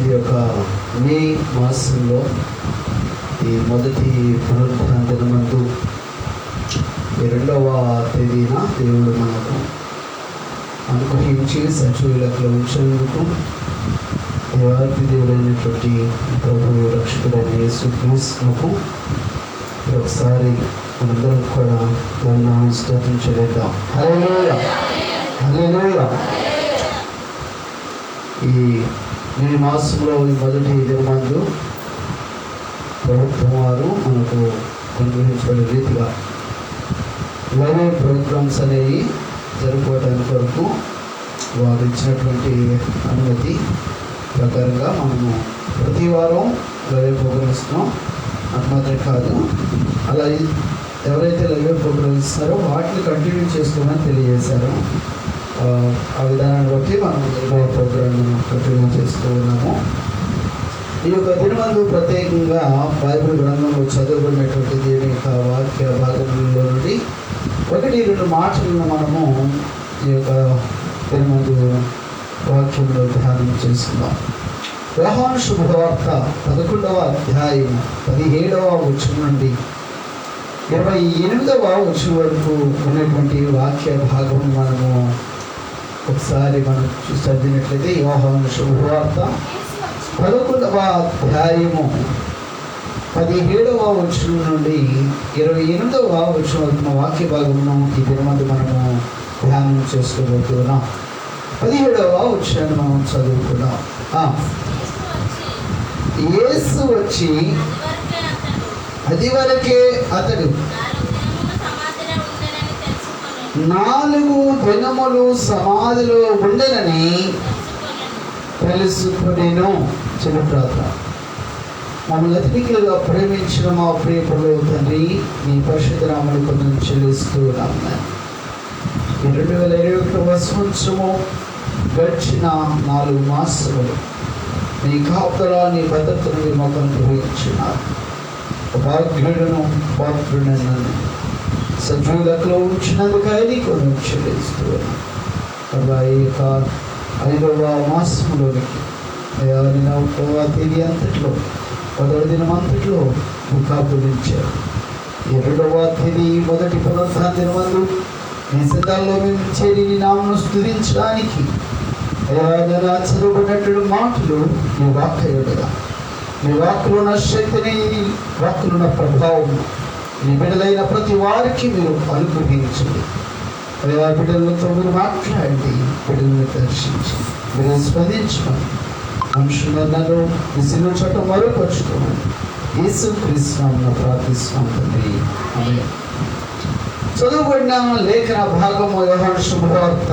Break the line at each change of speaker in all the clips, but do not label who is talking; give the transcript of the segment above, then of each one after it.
ఈ యొక్క మే మాసంలో ఈ మొదటి పునరుద్ధానందు ఈ 2వ తేదీన దేవుడు మనకు అనుగ్రహించి సజీవులకు ఉంచేందుకు దేవాది దేవుడైనటువంటి ప్రభు రక్షకుడైన యేసుక్రీస్తుకు ఒకసారి మనందరం కూడా దేవుని స్తుతించలేద్దాం. హల్లెలూయా, హల్లెలూయా. ఈ మాసంలో ఈ మొదటి దినమందు ప్రభుత్వం వారు మనకు అనుగ్రహించబడే రీతిగా లైవ్ ప్రోగ్రామ్స్ అనేవి జరుపుకోవడానికి కొరకు వారు ఇచ్చినటువంటి అనుమతి ప్రకారంగా మనము ప్రతి వారం లైవ్ ప్రోగ్రామ్స్ ఇస్తున్నాం. అది మాత్రమే కాదు, అలా ఎవరైతే లైవ్ ప్రోగ్రామ్ ఇస్తున్నారో వాటిని కంటిన్యూ చేసుకోమని తెలియజేశారు. ఆ విధానాన్ని బట్టి మనం లైవ్ ప్రోగ్రామ్ కంటిన్యూ చేస్తూ ఉన్నాము. ఈ యొక్క దినమందు ప్రత్యేకంగా బైబిల్ గ్రంథంలో చదువుకున్నటువంటి దేవుని యొక్క వాక్య భాగంలో నుండి 1-2 మాటలను మనము ఈ యొక్క దినమందు వాక్యంలో ధ్యానం చేస్తున్నాం. యోహాను శుభవార్త 11వ అధ్యాయం 17వ వచనం నుండి 28వ వచనం వరకు ఉన్నటువంటి వాక్య భాగం మనము ఒకసారి మనం చదివినట్లయితే యోహాను శుభవార్త 11వ అధ్యాయము 17వ వచనం నుండి 28వ వచనం వరకు వాక్య భాగమును ఈ దినమందు మనము ధ్యానం చేసుకోబోతున్నాం. 17వ వచనాన్ని మనం చదువుకున్నాం. యేసు వచ్చి అది వరకే అతడు 4 దినములు సమాధిలో ఉండనని తెలుసుకునేను. చిన్న ప్రార్థన. మమ్మల్ని అతిథిగా ప్రేమించిన మా ప్రియ పరలోక తండ్రి, మీ పరిశుద్ధ నామమును కొంచెం చెల్లిస్తూ ఉన్నాము. ఈ 2021వ సంవత్సరము గడిచిన 4 మాసములు నీ కాపుదల, నీ భద్రతను మీరు మాకు అనుగ్రహించినారు. భాగ్యులను పాత్రుడైన సజీవులలో ఉంచినందుకు నీకు చెల్లిస్తూ ఉన్నాను. ఈ యొక్క 5వ మాసంలోనికి 1వ తేదీ అంతట్లో 10వ దినం అంతట్లో ముఖాపురించారు. 2వ తేదీ మొదటి పునరుద్ధాన దినమందు నీ సిద్ధాల్లో మేము చేరి నీ నామమును స్తుతించడానికి చదువుకున్నటువంటి మాటలు నీ వాక్యుడుగా, నీ వాక్కులో ఉన్న శక్తిని, వాక్కులో ఉన్న ప్రభావం నీ బిడ్డలైన ప్రతి వారికి మీరు అనుగ్రహించండి. ఆ బిడ్డలతో మీరు మాట్లాడి బిడ్డలను దర్శించి మీరు స్పందించమని మనుషులను విసిలో చోట మరుపరుచుకోమని యేసుక్రీస్తు నామమున ప్రార్థిస్తున్నాం తండ్రి. ఆమేన్. చదువుబడిన లేఖన భాగము యోహాను శుభవార్త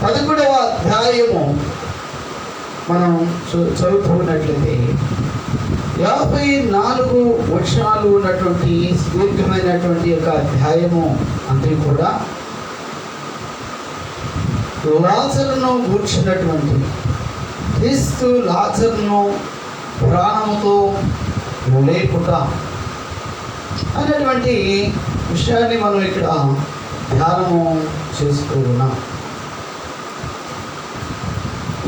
11వ అధ్యాయము మనం చదువుతున్నట్లయితే 54 వచనాలు ఉన్నటువంటి దీర్ఘమైనటువంటి యొక్క అధ్యాయము అంతా కూడా లాజరును గూర్చినటువంటి క్రీస్తు లాజరును ప్రాణముతో లేపుట అనేటువంటి విషయాన్ని మనం ఇక్కడ ధ్యానము చేస్తూ ఉన్నాం.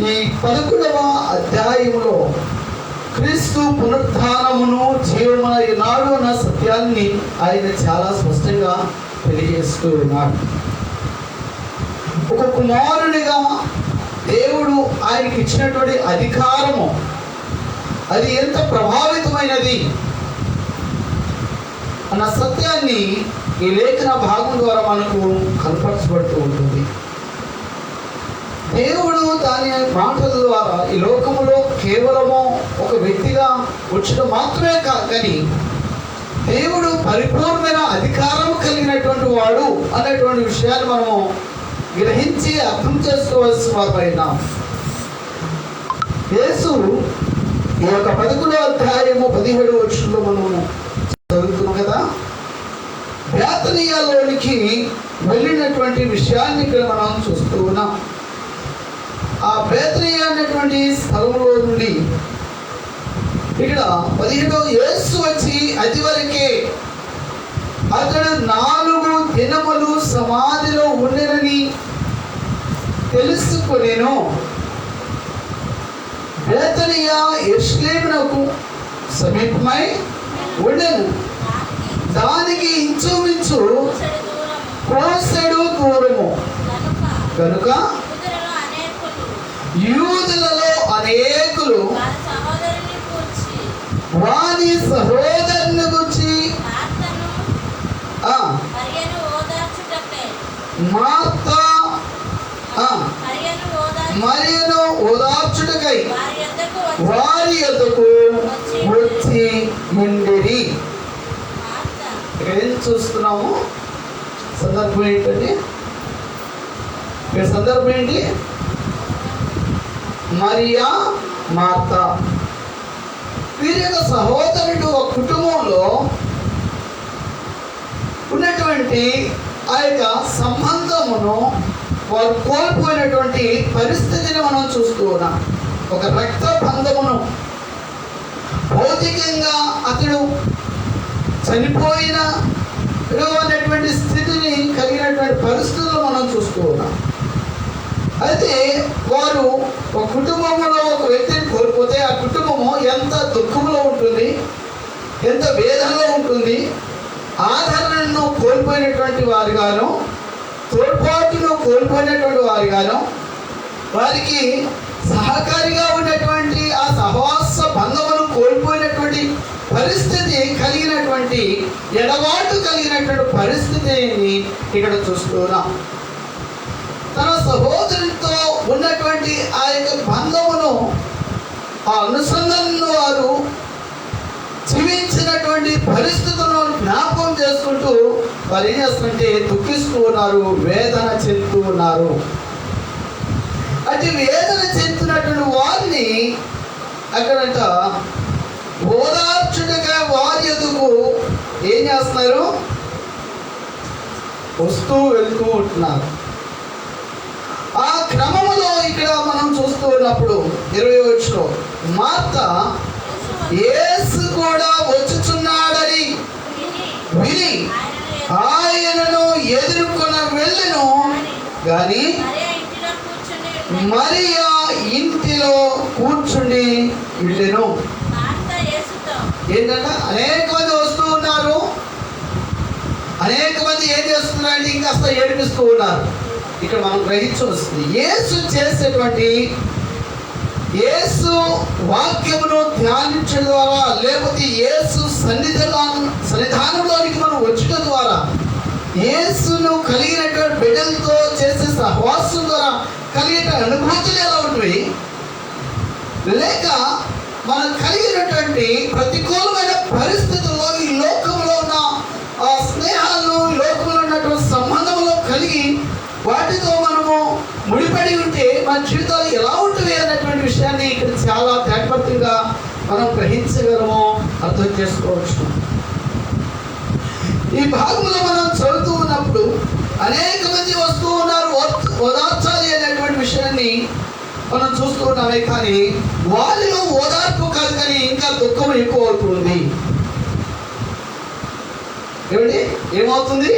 ఈ 11వ అధ్యాయంలో క్రీస్తు పునరుద్ధానమును జీవమునైనాడు అన్న సత్యాన్ని ఆయన చాలా స్పష్టంగా తెలియజేస్తూ ఉన్నాడు. ఒక కుమారునిగా దేవుడు ఆయనకి ఇచ్చినటువంటి అధికారము అది ఎంత ప్రభావితమైనది అన్న సత్యాన్ని ఈ లేఖన భాగం ద్వారా మనకు కనపరచబడుతూ ఉంటుంది. దేవుడు దాని మాటల ద్వారా ఈ లోకములో కేవలము ఒక వ్యక్తిగా వచ్చడం మాత్రమే కాదు, కానీ దేవుడు పరిపూర్ణమైన అధికారం కలిగినటువంటి వాడు అనేటువంటి విషయాన్ని మనము గ్రహించి అర్థం చేసుకోవాల్సిన వారైనా యేసు ఈ యొక్క 11వ అధ్యాయము 17వ వచనంలో మనము చదువుతున్నాం కదా, బేతనీయలోనికి వెళ్ళినటువంటి విషయాన్ని ఇక్కడ మనం చూస్తూ ఉన్నాం. ఆ బేతనీయ అనేటువంటి స్థలంలో నుండి ఇక్కడ 15వ యేసు వచ్చి అది వరకే అతడు 4 దినములు సమాధిలో ఉండనని తెలుసుకొనెను. బేతనియా యెరూషలేమునకు సమీపమై ఉండెను. దానికి ఇంచుమించు కోసెడు దూరము కనుక యూదులలో అనేకులు వాని సహోదరుని గురించి మార్త మరియను ఓదార్చుటకై వారి యొద్దకు వచ్చి ఉండిరి. ఇక్కడ ఏం చూస్తున్నాము? సందర్భం ఏంటండి? సందర్భం ఏంటి? మరియా, మార్త వీరి యొక్క సహోదరుడు ఒక కుటుంబంలో ఉన్నటువంటి ఆ యొక్క సంబంధమును వారు కోల్పోయినటువంటి పరిస్థితిని మనం చూస్తూ ఉన్నాం. ఒక రక్త బంధమును, భౌతికంగా అతడు చనిపోయిన అనేటువంటి స్థితిని కలిగినటువంటి పరిస్థితులు మనం చూస్తూ ఉన్నాం. అయితే వారు ఒక కుటుంబంలో ఒక వ్యక్తిని కోల్పోతే ఆ కుటుంబము ఎంత దుఃఖంలో ఉంటుంది, ఎంత వేదనలో ఉంటుంది. ఆదరణను కోల్పోయినటువంటి వారిగాను, తోడ్పాటును కోల్పోయినటువంటి వారిగాను, వారికి సహకారిగా ఉన్నటువంటి ఆ సహవాస బంధమును కోల్పోయినటువంటి పరిస్థితి కలిగినటువంటి, ఎడబాటు కలిగినటువంటి పరిస్థితిని ఇక్కడ చూస్తున్నాం. తన సహోదరునితో ఉన్నటువంటి ఆ యొక్క బంధమును, ఆ అనుసంధానం వారు జీవించినటువంటి పరిస్థితులను జ్ఞాపకం చేసుకుంటూ వారు ఏం చేస్తుంటే దుఃఖిస్తూ ఉన్నారు, వేదన చెందుతూ ఉన్నారు. అటు వేదన చెందుతున్నటువంటి వారిని అక్కడంట ఓదార్చుటగా వారి ఎదుగు ఏం చేస్తున్నారు? వస్తూ వెళ్తూ ఉంటున్నారు. ఆ క్రమంలో ఇక్కడ మనం చూస్తూ ఉన్నప్పుడు 20 మార్త యేసు కూడా వచ్చుచున్నాడని విని ఆయనను ఎదుర్కొన వెళ్ళెను. కానీ మరియా ఇంటిలో కూర్చుండి వెళ్ళెను. ఏంటంటే అనేక మంది వస్తూ ఉన్నారు, అనేక మంది ఏం చేస్తున్నారంటే ఇంకా ఏడిపిస్తూ ఉన్నారు. ఇక్కడ మనం గ్రహించవలసింది, యేసు చేసేటువంటి, యేసు వాక్యమును ధ్యానించడం ద్వారా, లేకపోతే యేసు సన్నిధానంలోనికి మనం వచ్చడం ద్వారా, యేసును కలిగినటువంటి బిడ్డలతో చేసే సహవాసం ద్వారా కలిగిన అనుభూతులు ఎలా ఉంటుంది, లేక మనం కలిగినటువంటి ప్రతికూలమైన పరిస్థితుల్లో ఈ లోకంలో ఉన్న ఆ స్నేహాలను, లోకంలో ఉన్నటువంటి సంబంధంలో కలిగి వాటితో మనము ముడిపడి ఉంటే మన జీవితాలు ఎలా ఉంటుంది అన్నటువంటి విషయాన్ని ఇక్కడ చాలా జాగ్రత్తగా మనం గ్రహించగలము, అర్థం చేసుకోవచ్చు. ఈ భాగంలో మనం చదువుతూ ఉన్నప్పుడు అనేక మంది వస్తూ ఉన్నారు, ఓదార్చాలి అనేటువంటి విషయాన్ని మనం చూస్తూ ఉన్నామే. కానీ వారిలో ఓదార్పు కాదు, కానీ ఇంకా దుఃఖం ఎక్కువ అవుతుంది. ఏమండి, ఏమవుతుంది?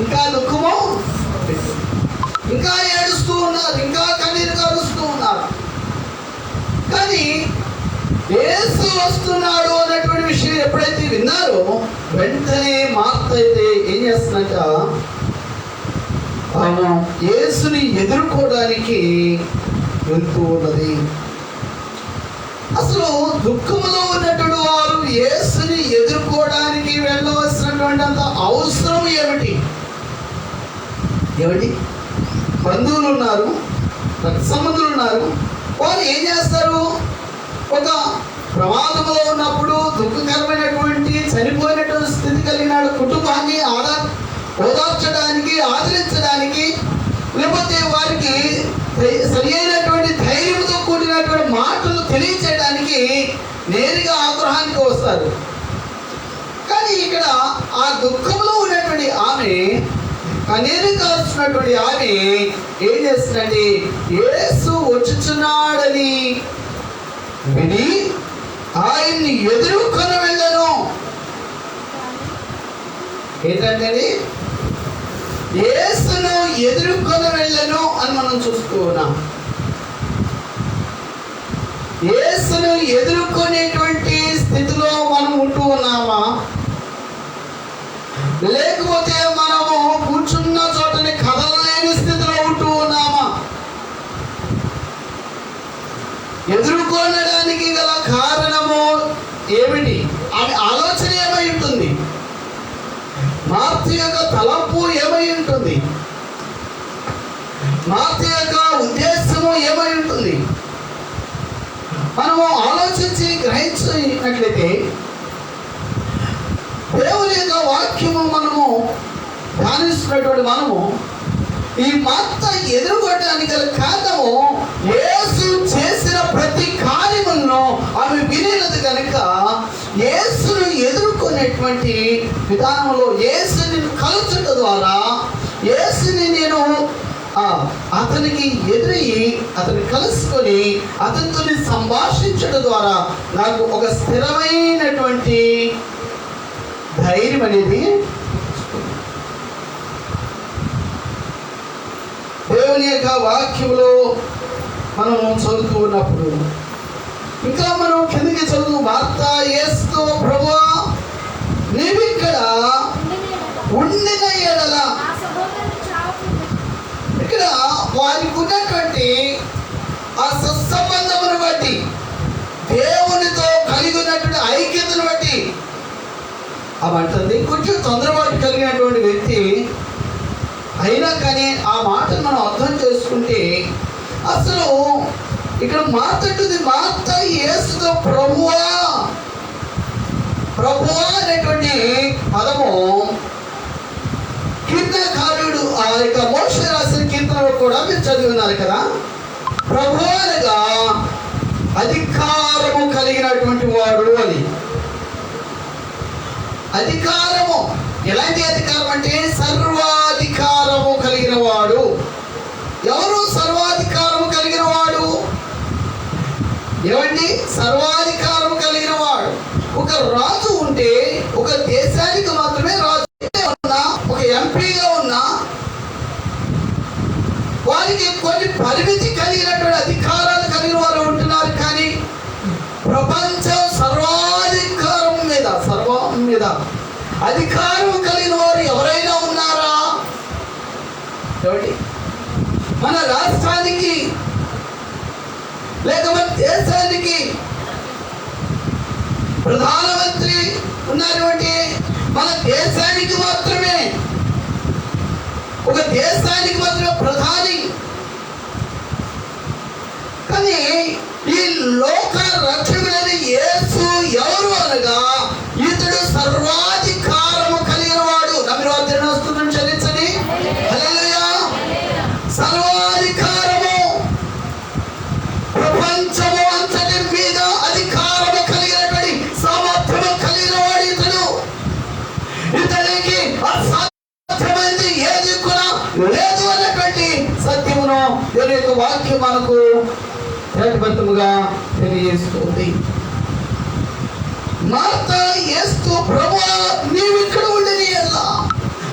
ఇంకా దుఃఖము, ఇంకా ఏడుస్తూ ఉన్నారు, ఇంకా కన్నీరు కారుస్తూ ఉన్నారు. కానీ యేసు వస్తున్నాడు అన్నటువంటి విషయం ఎప్పుడైతే విన్నారో వెంటనే మార్త అయితే ఏం చేస్తుందంట, ఆమె యేసుని ఎదుర్కోవడానికి వెళ్తూ ఉన్నది. అసలు దుఃఖంలో ఉన్నటువంటి వారు యేసుని ఎదుర్కోవడానికి వెళ్ళవలసినటువంటి అంత అవసరం ఏమిటి? బంధువులు ఉన్నారు, రక్త సంబంధులు ఉన్నారు. వారు ఏం చేస్తారు? ఒక ప్రమాదంలో ఉన్నప్పుడు, దుఃఖకరమైనటువంటి చనిపోయినటువంటి స్థితి కలిగిన కుటుంబాన్ని ఓదార్చడానికి, ఆదరించడానికి, లేకపోతే వారికి సరి అయినటువంటి ధైర్యంతో కూడినటువంటి మాటలు తెలియచేయడానికి నేరుగా ఆగ్రహానికి వస్తారు. కానీ ఇక్కడ ఆ దుఃఖంలో ఉన్నటువంటి ఆమె, కన్నీరు కాల్చున్నటువంటి ఆమె ఏం చేస్తుందండి? యేసు వచ్చుచున్నాడని విని ఆయన్ని ఎదుర్కొని వెళ్ళను. ఏంటంటే యేసును ఎదుర్కొని వెళ్ళను అని మనం చూస్తూ ఉన్నాం. యేసును ఎదుర్కొనేటువంటి స్థితిలో మనం ఉంటూ ఉన్నామా, లేకపోతే మనము కూర్చున్న చోటని కదలలేని స్థితిలో ఉంటూ ఉన్నామా? ఎదుర్కొనడానికి గల కారణము ఏమిటి? ఆమె ఆలోచన ఏమై ఉంటుంది? మార్తి యొక్క తలంపు ఏమై ఉంటుంది? మార్తి యొక్క ఉద్దేశము ఏమై ఉంటుంది? మనము ఆలోచించి గ్రహించినట్లయితే దేవుని యొక్క వాక్యము మనము ధ్యానిస్తున్నటువంటి మనము ఈ మార్త ఎదుర్కోవడానికి గల కారణము యేసు చేసిన ప్రతి కార్యములను ఆమె వినినది కనుక యేసును ఎదుర్కొనేటువంటి విధానంలో యేసుని కలుచుట ద్వారా, యేసుని నేను అతనికి ఎదురయ్యి అతన్ని కలుసుకొని అతనితో సంభాషించడం ద్వారా నాకు ఒక స్థిరమైనటువంటి ధైర్యం అనేది దేవుని యొక్క వాక్యంలో మనము చదువుతూ ఉన్నప్పుడు ఇంకా మనం కిందకి చదువు వార్త యేసుతో ప్రభువా నీవిక్కడ ఉండిన ఎడల, ఇక్కడ వారికి ఉన్నటువంటి ఆ సత్సంబంధమును బట్టి, దేవునితో కలిగి ఉన్నటువంటి ఐక్యతను బట్టి అవంటుంది. కొంచెం తొందరపాటు కలిగినటువంటి వ్యక్తి అయినా కానీ ఆ మాటను మనం అర్థం చేసుకుంటే అసలు ఇక్కడ మాట్లాడుతుంది మార్త యేసుతో ప్రభువా, ప్రభువా అనేటువంటి పదము కీర్తనకారుడు ఆ యొక్క మోషే రాసిన కీర్తనలో కూడా మీరు చదివి ఉన్నారు కదా. ప్రభువా అనగా అధికారము కలిగినటువంటి వాడు అని. అధికారము ఎలాంటి అధికారం అంటే సర్వాధికారము కలిగిన వాడు. ఎవరు సర్వాధికారము కలిగిన వాడు? ఏమండి? సర్వాధికారము కలిగిన వాడు. ఒక రాజు ఉంటే ఒక దేశానికి మాత్రమే రాజు ఉన్నా, ఒక ఎంపీగా ఉన్నా వారికి కొన్ని పరిమితి కలిగినటువంటి అధికారాలు కలిగిన వారు ఉంటున్నారు. కానీ ప్రపంచం సర్వాధికారం మీద, సర్వం మీద అధికారం కలిగిన వారు ఎవరైనా ఉన్నారా? ఏమిటి? మన రాష్ట్రానికి లేక మన దేశానికి ప్రధానమంత్రి ఉన్నటువంటి మన దేశానికి మాత్రమే, ఒక దేశానికి మాత్రమే ప్రధాని. కానీ ఈ లోక రక్షకుడైన యేసు ఎవరు అనగా ఇతడు సర్వాధికారము కలిగిన వాడు. నమ్మిన వారు తిరునామమును చెల్లించండి. హల్లెలూయా. సర్వాధికారము, ప్రపంచము అంతటి మీద అధికారము కలిగినటువంటి సామర్థ్యము కలిగిన వాడు ఇతడు. ఇతనికి అసాధ్యమైనది ఏది కూడా లేదు అన్నటువంటి సత్యమును దేవుని యొక్క వాక్యం మనకు ప్రతిబద్ధముగా తెలియజేస్తుంది. మార్త యేసుతో ప్రభువా నీవు ఇక్కడ ఉండని ఎల్లా,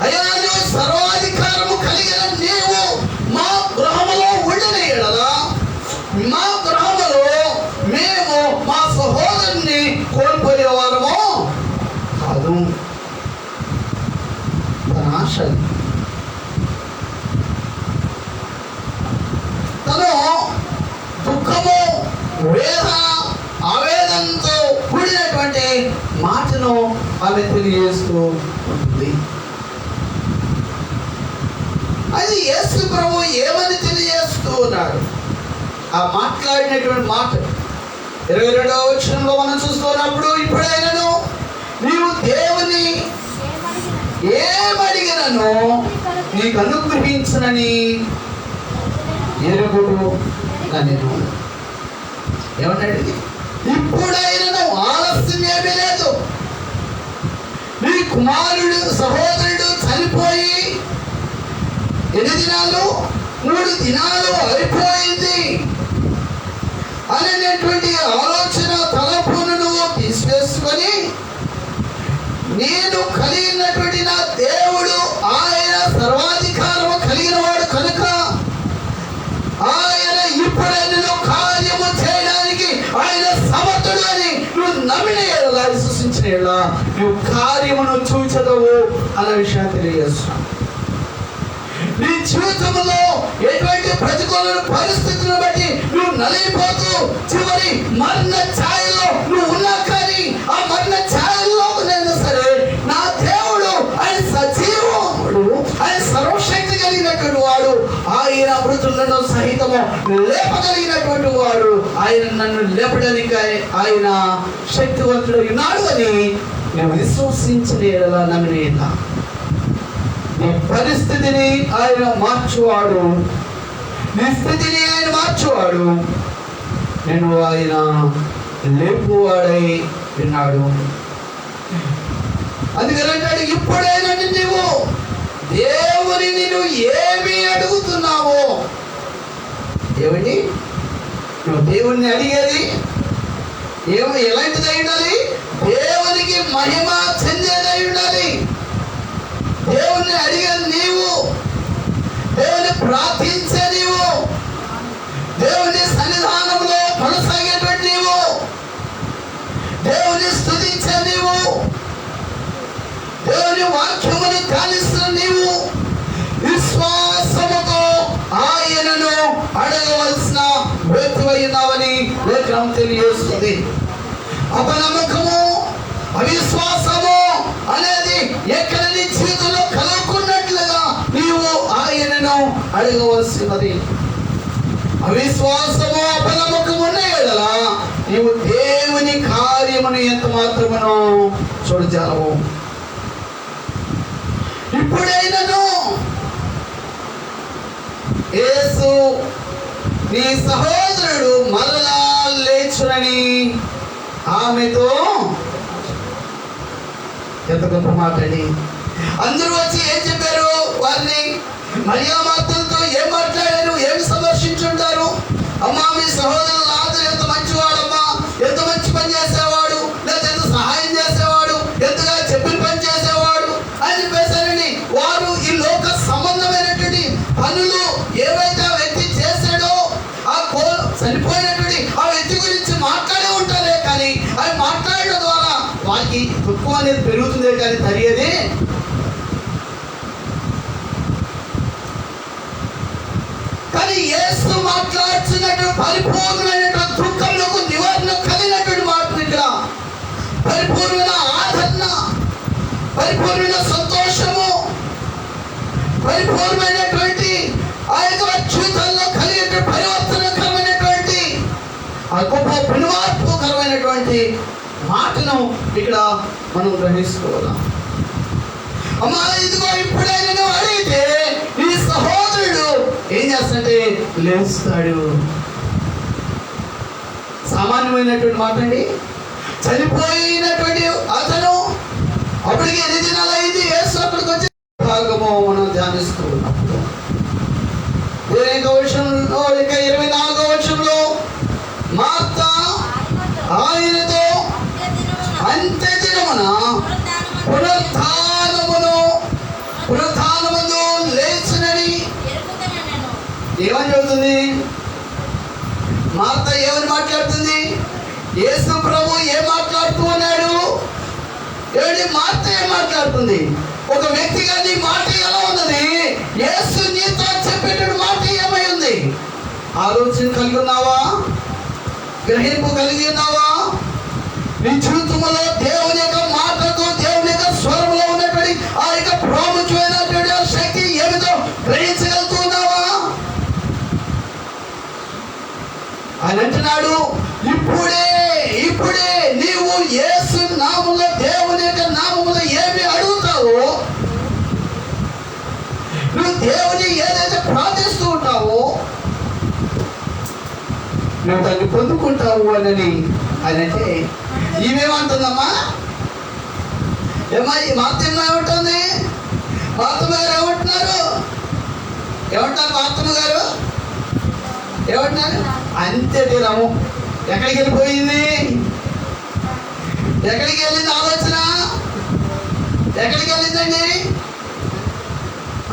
అయ్యా నువ్వు సర్వాధికారము కలిగిన నీవు మా గృహములో ఉండని ఎడలా, మా గృహములో మేము మా సహోదరుని కోల్పోయే వారము కాదు. తన ఆశ, తను దుఃఖము, వేదన, ఆవేదనతో కూడినటువంటి మాటను ఆమె తెలియజేస్తూ ఉంటుంది. అది యేసు ప్రభు ఏమని తెలియజేస్తూ ఉన్నాడు? ఆ మాట్లాడినటువంటి మాట 22వ వచనంలో మనం చూస్తున్నప్పుడు, ఇప్పుడైనను నీవు దేవుని ఏమడిగినను నీకు అనుగ్రహించనని ఎరుగుడు నేను. ఏమన్నాడు? ఇప్పుడైనా ఆలస్యం ఏమీ లేదు. నీ కుమారుడు సహోదరుడు చనిపోయి 8 దినాలు 3 దినాలు అయిపోయింది అనేటువంటి ఆలోచన తలపును నువ్వు తీసివేసుకొని, నేను కలిగినటువంటి నా దేవుడు ఆయన సర్వాధికారము కలిగిన వాడు కనుక ఆయన ఇప్పుడైనా కార్యము చేయడానికి నమ్మిన ఎడలా, విశ్వసించిన ఎడలా నువ్వు కార్యమును చూచదవు అన్న విషయాన్ని తెలియజేస్తున్నాను. నీ జీవితంలో ఎటువంటి ప్రతికూల పరిస్థితులను బట్టి నువ్వు నలిగిపోతూ చివరి మరణ ఛాయలో నువ్వు ఉన్నా కానీ, ఆ మరణ ఛాయల్లో నేను సరే నా దేవుడు ఆయన సజీవుడు, ఆయన సర్వశక్తి కలిగినటువంటి వాడు, ఆయన మృతులను సహితము లేపగలిగినటువంటి వాడు, ఆయన నన్ను లేపడానికి ఆయన శక్తివంతుడు ఉన్నాడు అని నేను విశ్వసించిన ఎడలా, నమ్మిన ఎడలా నీ పరిస్థితిని ఆయన మార్చువాడు, నీ స్థితిని ఆయన మార్చువాడు, నేను ఆయన లేపువాడై విన్నాడు. అందుకని అంటాడు, ఇప్పుడైనా నీవు దేవుని నువ్వు ఏమి అడుగుతున్నావో. ఏమిటి నువ్వు దేవుణ్ణి అడిగేది? ఎలాంటిదై ఉండాలి? దేవునికి మహిమ చెందేదై ఉండాలి. దేవుణ్ణి అడిగే నీవు, దేవుని ప్రార్థించే నీవు, దేవుని సన్నిధానంలో కొనసాగేటువంటి నీవు, దేవుని స్తుతించే నీవు, దేవుని వాక్యమును ధ్యానిస్తున్న నీవు విశ్వాసముతో ఆయనను అడగవలసిన వ్యక్తివై ఉన్నావని లేఖనం తెలియజేస్తుంది. అపనమ్మకము, అవిశ్వాసము అనేది ఎక్కడ నీ జీవితంలో కలుగుకున్నట్లుగా నీవు ఆయనను అడగవలసినది. అవిశ్వాసము, అపనమ్మకము ఉన్నాయి కదా, నీవు దేవుని కార్యమును ఎంత మాత్రమును చూడజాలవు. ఇప్పుడైనను యేసు నీ సహోదరుడు మరలా లేచునని ఆమెతో, ఎంత గొప్ప మాట అండి. అందరూ వచ్చి ఏం చెప్పారు? వారిని మరియా మార్తలతో ఏం మాట్లాడారు, ఏమి సందర్శించుంటారు? అమ్మా, మీ సహోదరుడు లాజరు ఎంత మంచివాడమ్మా, ఎంత మంచి పని చేసేవాడు, లేదా ఎంత సహాయం చేసేవాడు, ఎంతగా చెప్పిన పని చేసేవాడు అని చెప్పేశారని వారు ఈ లోక సంబంధమైనటువంటి పనులు ఏవైతే ఆ వ్యక్తి చేశాడో, ఆ చనిపోయినటువంటి ఆ వ్యక్తి గురించి మాట్లాడే ఉంటారే కానీ అవి మాట్లాడడం ద్వారా వారికి దుఃఖం అనేది పెరుగుతుందే కానీ తరిగేది. కానీ యేసు మాట్లాడుతున్నటువంటి పరిపూర్ణమైనటువంటి దుఃఖంలో నివారణ కలిగినటువంటి మాటలు ఇక్కడ పరిపూర్ణ ఆదరణ, పరిపూర్ణ సంతోషము, పరిపూర్ణమైనటువంటి ఆ యొక్క జీవితంలో కలిగే పరివర్తనకరమైనటువంటి ఆ గొప్ప పరిమార్పుకరమైనటువంటి మాటను ఇక్కడ మనం గ్రహించుకోవాలి. అమ్మా, ఇదిగో ఇప్పుడైనా నువ్వు అడిగితే నీ సహోదరుడు ఏం చేస్తాడంటే లేస్తాడు. సామాన్యమైనటువంటి మాట అండి. చనిపోయినటువంటి అతను అప్పటికి 8 దినాలు అయింది. యేసు అక్కడికి వచ్చి భాగము మనం ధ్యానిస్తూ ఉన్నప్పుడు 24వ వచనంలో మార్త ఆయనతో అంత్య దినమున పునరుత్థానమును లేచునని ఏమని చెబుతుంది? మార్త ఏమని మాట్లాడుతుంది? యేసు ప్రభు ఏం మాట్లాడుతూ ఉన్నాడు? ఏమిటి మార్త ఏం మాట్లాడుతుంది? ఒక వ్యక్తిగా నీ మాట ఎలా ఉన్నది? యేసు నీతో చెప్పేటటువంటి మాట ఏమై ఉంది? ఆలోచన కలిగి ఉన్నావా? గ్రహింపు కలిగి ఉన్నావా? నీ జీవితంలో దేవుని యొక్క మాటకు, దేవుని యొక్క స్వరంలో ఉన్నటువంటి ఆ యొక్క ప్రాముఖ్యమైనటువంటి శక్తి ఏమిటో గ్రహించగలుగుతున్నావా? ఆయన అంటున్నాడు, ఇప్పుడే నీవు యేసు నామములో, దేవుని యొక్క నామములో ఏమి అడుగుతావో, నువ్వు దేవుని ఏదైతే ప్రార్థిస్తూ ఉంటావో నువ్వు దాన్ని పొందుకుంటావు అని ఆయన అంటే. ఈమెమంటుందమ్మా? ఏమా ఈ మార్తమ్మ ఏమంటుంది? మార్తమ్మ గారు ఏమంటున్నారు? మార్తమ్మ గారు ఏమంటున్నారు? అంతే దినము. ఎక్కడికి వెళ్ళిపోయింది? ఎక్కడికి వెళ్ళింది ఆలోచన? ఎక్కడికి వెళ్ళిందండి?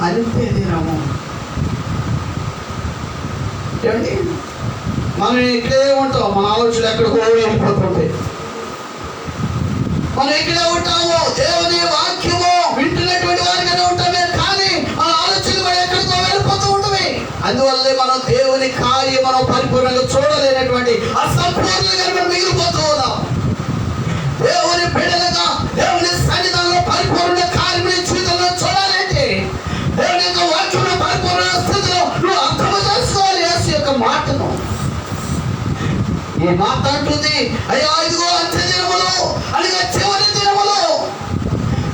అంతే దినము. ఏమండి, మనం ఇక్కడే ఉంటాం, మన ఆలోచనలు ఎక్కడికో వెళ్ళిపోతుంటాయి. మనం ఎక్కడ ఉంటామో దేవుని వాక్యము వింటున్నటువంటి వారిగానే ఉంటామే, కానీ మన ఆలోచనలు కూడా ఎక్కడికో వెళ్ళిపోతూ ఉంటామే. అందువల్లే మనం దేవుని కార్యం మనం పరిపూర్ణంగా చూడలేనటువంటి అసంపూర్ణంగా మనం మిగిలిపోతూ ఉన్నాం. దేవుని బిడ్డలుగా దేవుని సన్నిధానంలో పరిపూర్ణ కార్యం జీవితంలో చూడాలంటే దేవుని యొక్క వాక్యంలో పరిపూర్ణ స్థితిలో నువ్వు అర్థం చేసుకోవాలి యేసు యొక్క మాటను. ఈ మాట అంటుంది, అయ్యా ఇదిగో అంత్య దినములు అనగా చివరి దినములు,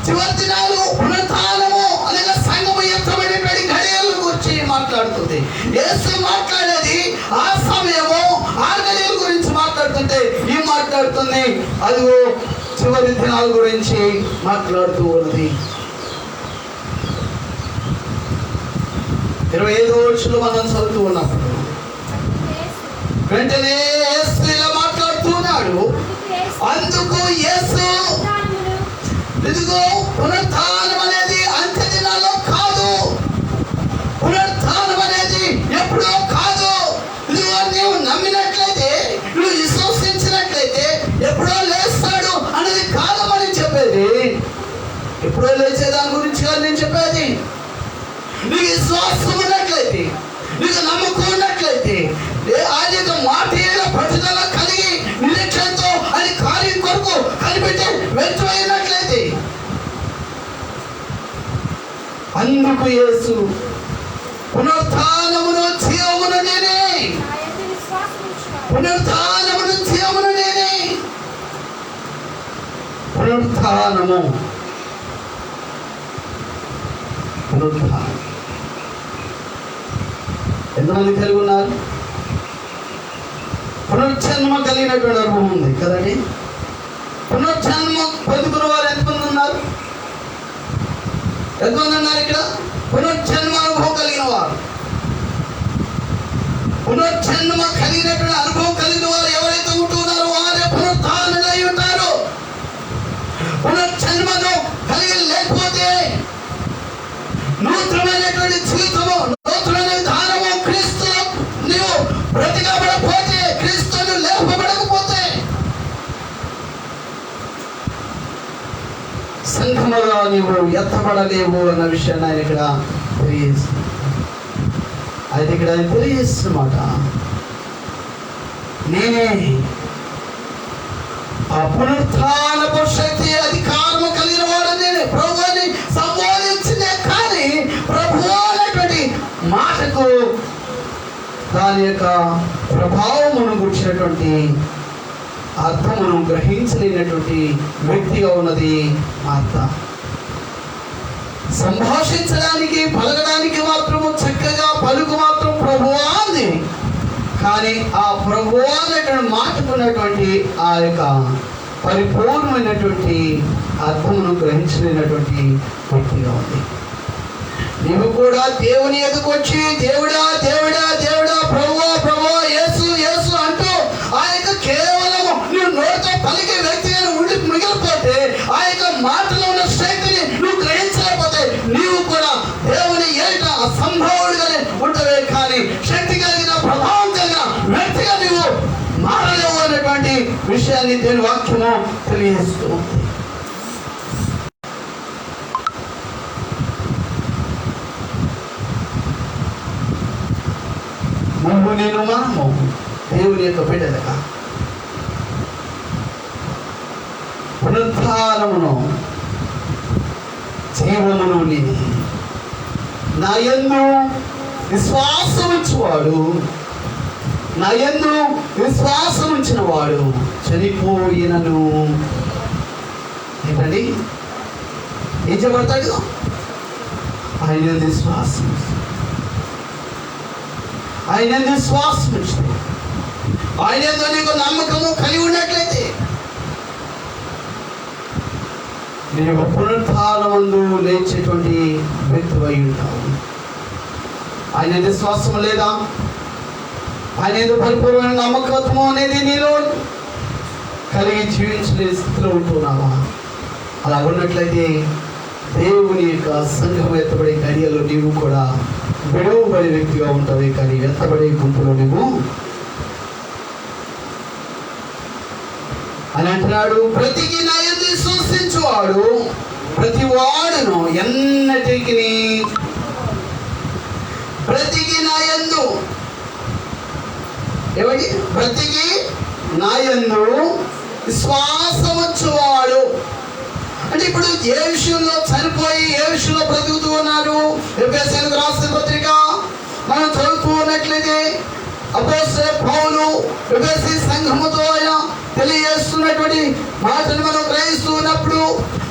చివరి దినాలు, పునరుత్థానము అనగా సంఘము ఎత్తబడినటువంటి గడియల గురించి మాట్లాడుతుంది. యేసు మాట్లాడేది ఆ సమయము ఆ గడియల గురించి మాట్లాడుతుంటే ఈ మాట్లాడుతుంది అదిగో చివరి దినాల గురించి మాట్లాడుతూ ఉన్నది. 25వ వచనంలో మనం చదువుతూ ఉన్నప్పుడు వెంటనే యేసు ఇలా మాట్లాడుతున్నాడు. అందుకు యేసు, ఇదిగో పునరుత్థానం అనేది అంత్య దినాల్లో కాదు, పునరుత్థానం అనేది ఎప్పుడో కాదు. ఇదిగో నీవు నమ్మినట్లయితే, నువ్వు విశ్వసించినట్లయితే ఎప్పుడో లేస్తాడు అనేది కాదమని చెప్పేది. ఎప్పుడో లేచే దాని గురించి కాదు నేను చెప్పేది. నీకు విశ్వాసం ఉన్నట్లయితే, నీకు నమ్మకం ఉన్నట్లయితే, ఆయన యొక్క మాట పట్టుదల కలిగి నిరీక్షణతో అది కార్యం కొరకు కనిపెట్టి వెంటైనట్లయితే, అందుకు యేసు పునరుత్థానమును జీవమును నేనే, పునరుత్థానమును జీవమును నేనే. పునరుత్థానము, పునరుత్థానం ఎంతమంది కలిగి ఉన్నారు? పునర్జన్మ కలిగినటువంటి అనుభవం ఉంది కదండి. పునర్జన్మ పొందుకున్న వారు ఎంతమంది ఉన్నారు? ఎంతమంది ఉన్నారు ఇక్కడ? పునర్జన్మ అనుభవం కలిగిన వారు, పునర్జన్మ కలిగినటువంటి అనుభవం కలిగిన వారు ఎవరైతే ఉంటున్నారో వారే పునరుత్థానులై ఉంటారు. పునర్జన్మను కలిగి లేకపోతే నూతనమైనటువంటి జీవితము, నూతనమైన విధానము క్రీస్తులో నీవు బ్రతికబడకపోతే, క్రీస్తును లేపబడకపోతే సంఘముగా నీవు ఎత్తబడలేవు అన్న విషయాన్ని ఆయన ఇక్కడ తెలియజేస్తుంది. ఆయన తెలియజేస్తున్నమాట. నేనే ఆ పునరుత్థానపు శక్తి అధికారము కలిగిన వాడు నేనే. ప్రభువుని సంబోధించిందే కానీ ప్రభు అనేటువంటి మాటకు దాని యొక్క ప్రభావమును గుర్చినటువంటి అర్థమును గ్రహించలేనటువంటి వ్యక్తిగా ఉన్నది మార్త. సంభాషించడానికి పలకడానికి మాత్రము చక్కగా పలుకు మాత్రం ప్రభువా అంది, కానీ ఆ ప్రభువా అనేటువంటి మాటకున్నటువంటి ఆ యొక్క పరిపూర్ణమైనటువంటి అర్థమును గ్రహించలేనటువంటి వ్యక్తిగా ఉంది. నీవు కూడా దేవుని ఎదుకు వచ్చి దేవుడా దేవుడా దేవుడా ప్రభువా ప్రభువా యేసు యేసు అంటూ ఆ యొక్క కేవలము నువ్వు నోటితో పలికే వ్యక్తిగా ఉండి మిగిలిపోతే, ఆ యొక్క మాటలో ఉన్న శక్తిని నువ్వు గ్రహించలేకపోతే నీవు కూడా దేవుని ఏట అసంభవుడిగానే ఉంటవే, కానీ శక్తి కలిగిన ప్రభావం కలిగిన వ్యక్తిగా నీవు మారలేవు అనేటువంటి విషయాన్ని దేవుని వాక్యము తెలియజేస్తూ ఉంది. నువ్వు నేను మనము దేవుని యొక్క బిడ్డలుగా పునరుత్థానమును జీవమును లేని నా యందు విశ్వాసం ఉంచువాడు, నా యందు విశ్వాసం ఉంచిన వాడు చనిపోయినను ఏంటండి ఏం చెప్పబడతాడు? ఆయన విశ్వాసం, ఆయన విశ్వాసం ఉంచు, ఆయనతో నీకు నమ్మకము కలిగి ఉన్నట్లయితే నీవు పునరుత్థానమందు లేచేటువంటి వ్యక్తి అయి ఉంటావు. ఆయన విశ్వాసం లేదా, ఆయన పరిపూర్ణమైన నమ్మకత్వం అనేది నీలో కలిగి జీవించలే స్థితిలో ఉంటున్నావా? అలా ఉన్నట్లయితే దేవుని యొక్క సంఘం ఎత్తబడే గడియలో నీవు కూడా విడవబడే వ్యక్తిగా ఉంటావు, కానీ ఎత్తబడే గుంపులో నువ్వు అని అంటున్నాడు. ప్రతికి నా యందు ప్రతివాడును ఎన్నటికి బ్రతికి నాయందు ఏమండి బ్రతికి నాయందు విశ్వాసముంచువాడు. అంటే ఇప్పుడు ఏ విషయంలో చనిపోయి ఏ విషయంలో బ్రతుకుతూ ఉన్నారు? ఎఫెసీయులకు రాసిన పత్రిక మనం చదువుతూ ఉన్నట్లయితే అపోస్తలుడైన పౌలు ఎఫెసీ సంఘముతో ఆయన తెలియజేస్తున్నటువంటి మాటను మనం గ్రహిస్తూ ఉన్నప్పుడు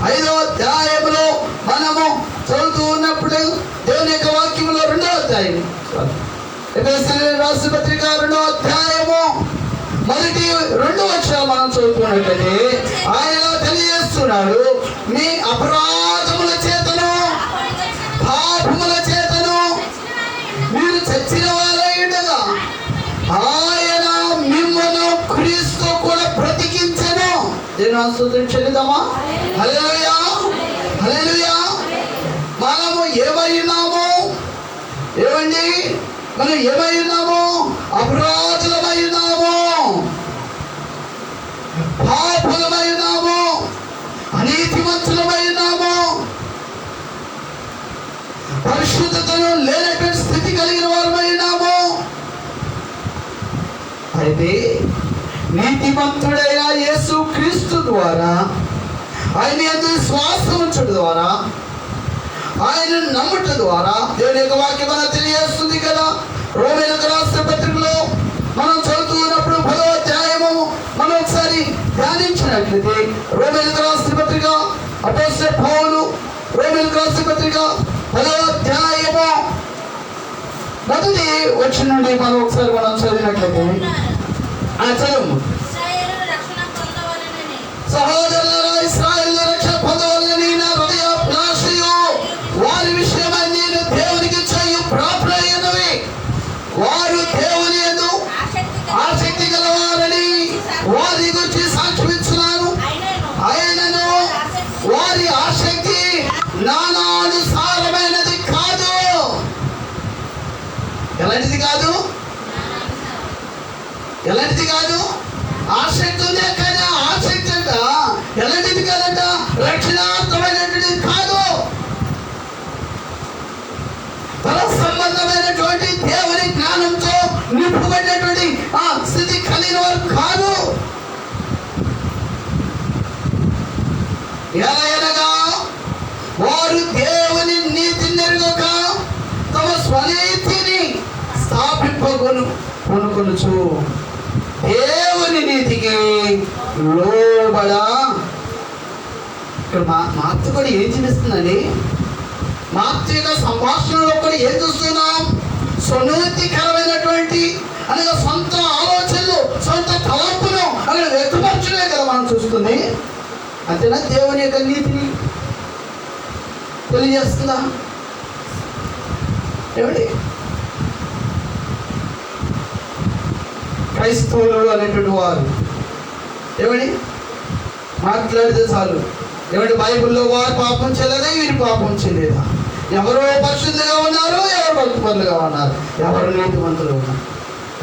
5వ అధ్యాయంలో మనము చదువుతూ ఉన్నప్పుడు దేవుని యొక్క వాక్యంలో 2వ అధ్యాయం ఎఫెసీయులకు రాసిన పత్రిక 2వ అధ్యాయము మొదటి 2 వచనాలు మనం చదువుతున్నట్లయితే ఆయన తెలియజేస్తున్నాడు, మీ అపరాధముల చేతను పాపముల చేతను మీరు చచ్చిన వారై ఉండగా ఆయన మిమ్మల్ని క్రీస్తు కూడా బ్రతికించెను. దేని స్తుతిని చెల్లిద్దామా? హల్లెలూయా, హల్లెలూయా. మనము ఏమై ఉన్నాము? ఏమండి మనం ఏమై ఉన్నాము? అపరాధులమై ఉన్నాము, పాపులమై ఉన్నాము, అనీతిమంతులమై ఉన్నాము, పరిశుద్ధతను లేనటువంటి స్థితి కలిగిన వారమై ఉన్నాము. అయితే నీతిమంతుడైన యేసు క్రీస్తు ద్వారా ఆయన యందు విశ్వాసం ఉంచడం ద్వారా ఆయన నమ్ముట ద్వారా దేవుని యొక్క వాక్యం మనకు తెలియజేస్తుంది కదా. రోమీయులకు రాసిన పత్రికలో మనం చదువుతూ ఉన్నప్పుడు 10వ అధ్యాయము మనం ఒకసారి ధ్యానించినట్లయితే రోమీయులకు రాసిన పత్రిక అపోస్తలుడైన పౌలు రోమీయులకు రాసిన పత్రిక 10వ అధ్యాయము మొదటి వచనం నుండి మనం ఒకసారి చదివినట్లయితే చదువు. సహోదరులారా, ఇశ్రాయేలు రక్షణ పొందవలెనని నా హృదయాభిలాషయు వారి విషయమై నేను దేవునికి చేయు ప్రార్థనయున్నవి. వారు దేవుని యందు ఆసక్తి గలవారని వారి గురించి సాక్షిస్తున్నాను. ఆయనను వారి ఆసక్తి నానానుసారమైనది కాదు. ఎలాంటిది కాదు? ఎలాంటిది కాదు? ఆసక్తి ఉందే కానీ ఆసక్తి అంట ఎలాంటిది కాదంట? రక్షణార్థమైనటువంటిది కాదు. పర సంబంధమైనటువంటి దేవుని జ్ఞానంతో నింపబడినటువంటి ఆ స్థితి కలిగిన వారు కాదు. ఎలాగనగా వారు దేవుని నీతిని ఎరుగక తమ స్వనీతిని స్థాపింపకొనుచు దేవుని నీతికి లోబడ. ఇక్కడ మార్పు కూడా ఏం చూపిస్తుందండి? మార్పు యొక్క సంభాషణలో కూడా ఏం చూస్తున్నాం? స్వనీతికరమైనటువంటి అనగా సొంత ఆలోచనలు సొంత తలంపును అక్కడ వ్యక్తపరచడమే కదా మనం చూస్తుంది. అంతేనా? దేవుని యొక్క నీతిని తెలియజేస్తుందా? ఏమండి క్రైస్తవులు అనేటువంటి వారు ఏమని మాట్లాడితే చాలు, ఏమంటే బైబిల్లో వారు పాపం చేయలేదా, వీరు పాపం చేయలేదా, ఎవరు పరిశుద్ధంగా ఉన్నారు, ఎవరు భక్తిపరులుగా ఉన్నారు, ఎవరు నీతిమంతులు ఉన్నారు.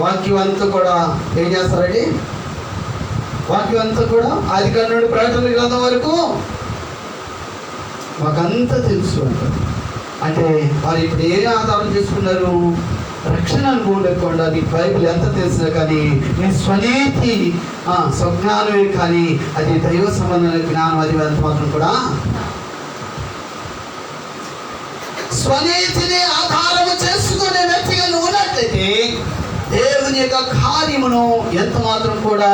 వాక్యం అంతా కూడా ఏం చేస్తారండి? వాక్యం అంతా కూడా ఆదికాండం నుండి ప్రకటన గ్రంథం వరకు మాకంతా తెలుసు అంటారు. అంటే వారు ఇప్పుడు ఏ ఆధారం చేసుకున్నారు? రక్షణ అనుభవం లేకుండా నీకు బైబిల్ ఎంత తెలిసినా కానీ నీ స్వనీతి స్వజ్ఞానమే కానీ అది దైవ సంబంధమైన జ్ఞానం అది ఎంత మాత్రం కూడా స్వనీతిని ఆధారము చేసుకునే వ్యక్తిగా నువ్వు ఉన్నట్లయితే దేవుని యొక్క కార్యమును ఎంత మాత్రం కూడా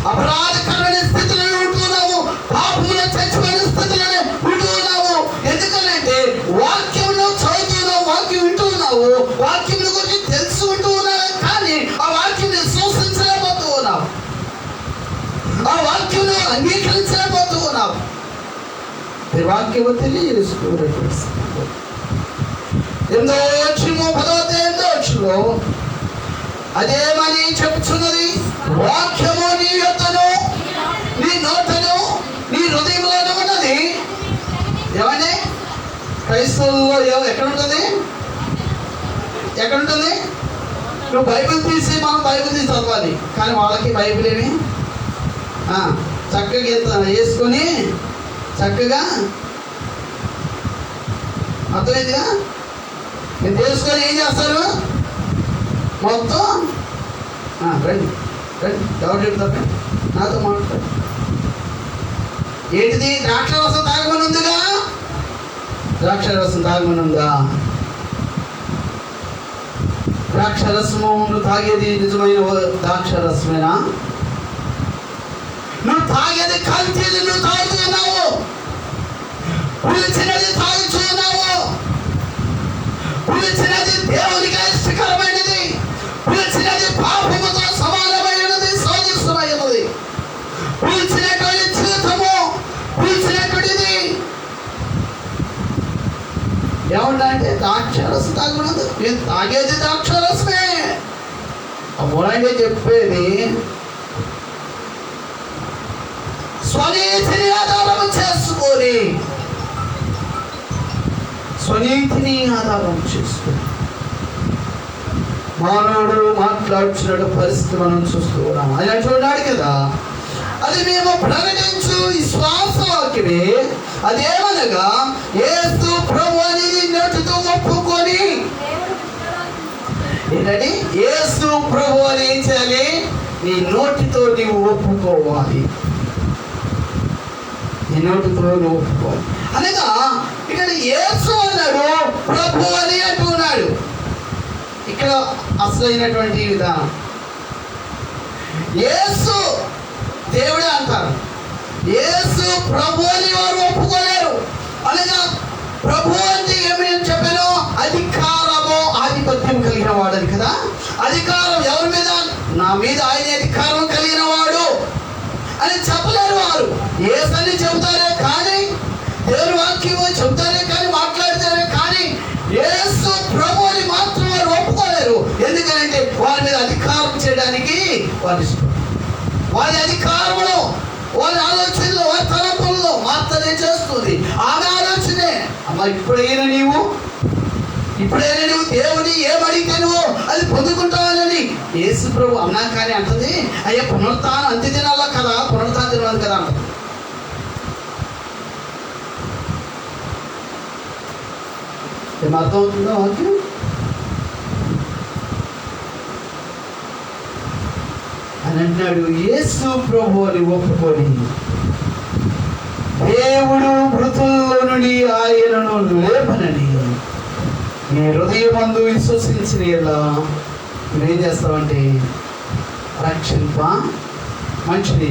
అపరాధకరమైన స్థితిలో ఉంటున్నావు, పాపములో చచ్చిపోయిన స్థితిలోనే ఉంటున్నావు. ఎందుకంటే వాక్యమును చదువుతున్నావు, వాక్యం వింటున్నావు, వాక్యం గురించి తెలుసుకుంటూ ఉన్నావు, కానీ ఆ వాక్యం విశ్వసించలేకపోతూ ఉన్నావు, ఆ వాక్యం అంగీకరించలేకపోతూ ఉన్నావు. వాక్యము తెలియజేసుకోలేదు. 8వ అదేమని చెప్తున్నది? వాక్యము నీ యొద్దను నీ నోటను నీ హృదయంలోనూ ఉన్నది. ఏమండి క్రైస్తవుల్లో ఎక్కడ ఉంటుంది? ఎక్కడ ఉంటుంది? నువ్వు బైబిల్ తీసి మనం బైబిల్ తీసి చదవాలి, కానీ వాళ్ళకి బైబిల్ ఏమి చక్కగా ఇంత వేసుకొని చక్కగా అర్థమైందిగా ఇంత వేసుకొని ఏం చేస్తారు మొత్తం రండి రండి ఎవరు చెప్తారు నాతో మాట్లాడు. ఏంటిది? ద్రాక్షరసం తాగమని ఉందిగా, ద్రాక్షరసం తాగమని ఉందా? ద్రాక్షరసము నువ్వు తాగేది నిజమైన ద్రాక్షరసమేనా? నువ్వు తాగేది కల్తీది, నువ్వు తాగుతున్నావు. పులిచినది తాగుతున్నావు. పులిచినది దేవునికి ఇష్టకరమైనది, పులిచినది పాపముతో సమానమైనది, సాధిస్తున్నది. పులిచినటువంటి జీవితము, పులిచినటువంటిది ఏమన్నా అంటే ద్రాక్షరసం తాగకూడదు. నేను తాగేది ద్రాక్షరసమే. అవునండి చెప్పేది. స్వనీతిని ఆధారం చేసుకొని, స్వనీతిని ఆధారం చేసుకొని మానవుడు మాట్లాడుచున్నాడు పరిస్థితి మనం చూస్తూ ఉన్నాం. ఆయన చూడాడు కదా, అది మేము ప్రకటించు విశ్వాస వాక్యమే. అదేమనగా యేసు ప్రభు అని నోటితో ఒప్పుకొని, ఏంటంటే యేసు ప్రభు అని ఏం చేయాలి? నీ నోటితో నీవు ఒప్పుకోవాలి. నీ నోటితో నువ్వు ఒప్పుకోవాలి అనగా ఇక్కడ యేసు అన్నాడు, ప్రభు అని అంటున్నాడు. ఇక్కడ అసలైనటువంటి విధానం యేసు దేవుడే అంటారు, యేసు ప్రభు అని వారు ఒప్పుకోలేరు. అనగా ప్రభు అంటే ఏమని చెప్పాను? అధికారము ఆధిపత్యం కలిగిన వాడని కదా. అధికారం ఎవరి మీద? నా మీద ఆయన అధికారం కలిగిన వాడు అని చెప్పలేరు వారు. యేసని చెబుతారే కానీ, దేవుని వాక్యము చెబుతారే కానీ, మాట్లాడతారే కానీ యేసు ప్రభు అని మాత్రం వారు ఒప్పుకోలేరు. ఎందుకంటే వారి మీద అధికారం చేయడానికి వారి ఇష్టం, వారి అధికారంలో, వారి ఆలోచనలో, వారి తలంపుల్లో మాత్రమే చేస్తుంది. ఆమె ఆలోచనే. అమ్మ ఇప్పుడైనా నీవు దేవుని ఏమడిగితే నువ్వు అది పొందుకుంటావని యేసు ప్రభు అన్నా కానీ అంటది, అయ్యా పునరుత్థానం అంత్య దినాల్లో కదా, పునరుత్థానం దినాలు కదా అంటది. ఏం అర్థమవుతుందో వాక్యం? అని అంటున్నాడు, యేసు ప్రభు అని ఒప్పుకొని దేవుడు మృతుల్లో నుండి ఆయనను లేపనని నీ హృదయమందు విశ్వసించిన ఇలా నువ్వేం చేస్తావంటే రక్షింప. మంచిది.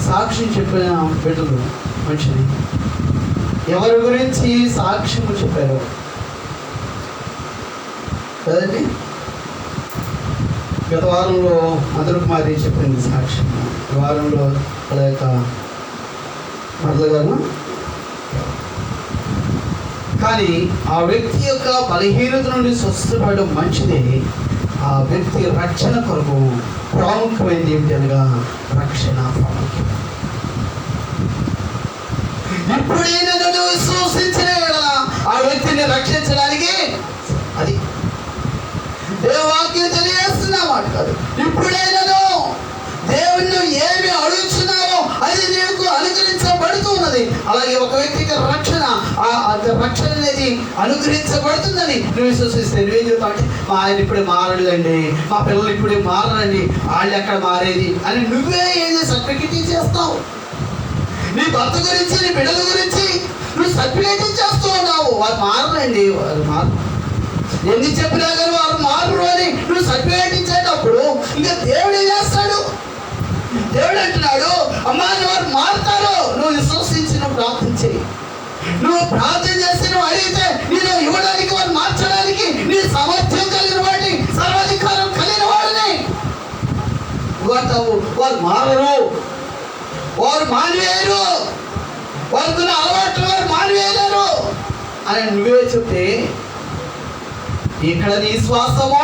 సాక్ష్యం చెప్పిన బిడ్డలు మంచిది. ఎవరి గురించి సాక్ష్యము చెప్పారు కదండి? గత వారంలో మధురకుమారి చెప్పింది సాక్ష్యం. ఈ వారంలో వాళ్ళ యొక్క మరల గారు. కానీ ఆ వ్యక్తి యొక్క బలహీనత నుండి స్వస్థపడడం మంచిదే. ఆ వ్యక్తి రక్షణ కొరకు ప్రాముఖ్యమైనది ఏమిటి అనగా రక్షణ ప్రాముఖ్యం. ఎప్పుడైనా నువ్వు విశ్వసించిన ఆ వ్యక్తిని రక్షించడానికి అది దేవవాక్యం తెలియజేస్తున్నామాట కాదు. ఇప్పుడైనా దేవుణ్ణి ఏమి అడుగుతున్నావో అది నీకు అనుగ్రహించబడుతున్నది. అలాగే ఒక వ్యక్తికి రక్షణ అనేది అనుగ్రహించబడుతుందని నువ్వు విశ్వసిస్తే నువ్వేం చెప్తావు అంటే, మా ఆయన ఇప్పుడే మారలేండి, మా పిల్లలు ఇప్పుడే మారరండి, వాళ్ళు ఎక్కడ మారేది అని నువ్వే ఏది సర్టిఫికేట్ చేస్తావు. నీ భర్త గురించి, నీ బిడ్డల గురించి నువ్వు సర్టిఫికేట్ చేస్తూ ఉన్నావు. వారు మారరండి, వారు మారు, ఎన్ని చెప్పినా కానీ వారు మారు అని నువ్వు సర్టిఫికేట్ ఇచ్చేటప్పుడు ఇంకా దేవుడు ఏం చేస్తాడు? దేవుడు అంటున్నాడు, అమ్మా వారు మారుతారు, నువ్వు విశ్వసించి నువ్వు ప్రార్థన చేయి. నువ్వు ప్రార్థన చేసి నువ్వు అడిగితే నేను ఇవ్వడానికి, వారు మార్చడానికి నీ సామర్థ్యం కలిగిన వాడిని, సర్వాధికారం కలిగిన వాడిని. వారు మారరు, వారు మానివేయరు, వారికి అలవాట్లు వారు మానివేయలేరు అని నువ్వే చెప్తే ఎక్కడ నీ విశ్వాసము,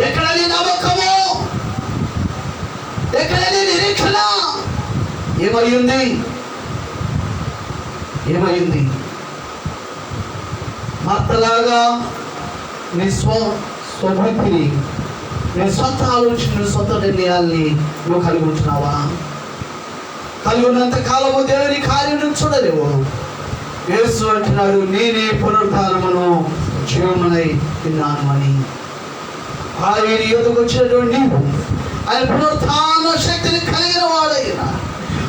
ఎక్కడ నీ నమ్మకము, ఎక్కడ నీ నిరీక్షణ? ఏమైంది? ఏమైంది? మత్తలాగా నీ స్వబుద్ధిని, నీ సొంత ఆలోచన, సొంత నిర్ణయాల్ని నువ్వు కలిగి ఉంటున్నావా? కలిగి ఉన్నంత కాలము దేవుని కార్యం చూడలేవు. యేసు అంటున్నాడు, నేనే పునరుద్ధానమును జీవమునై తిన్నాను అని. ఆయన ఎదుగు వచ్చినటువంటి నీవు ఆయన పునరుద్ధాన శక్తిని కలిగిన వాడైనా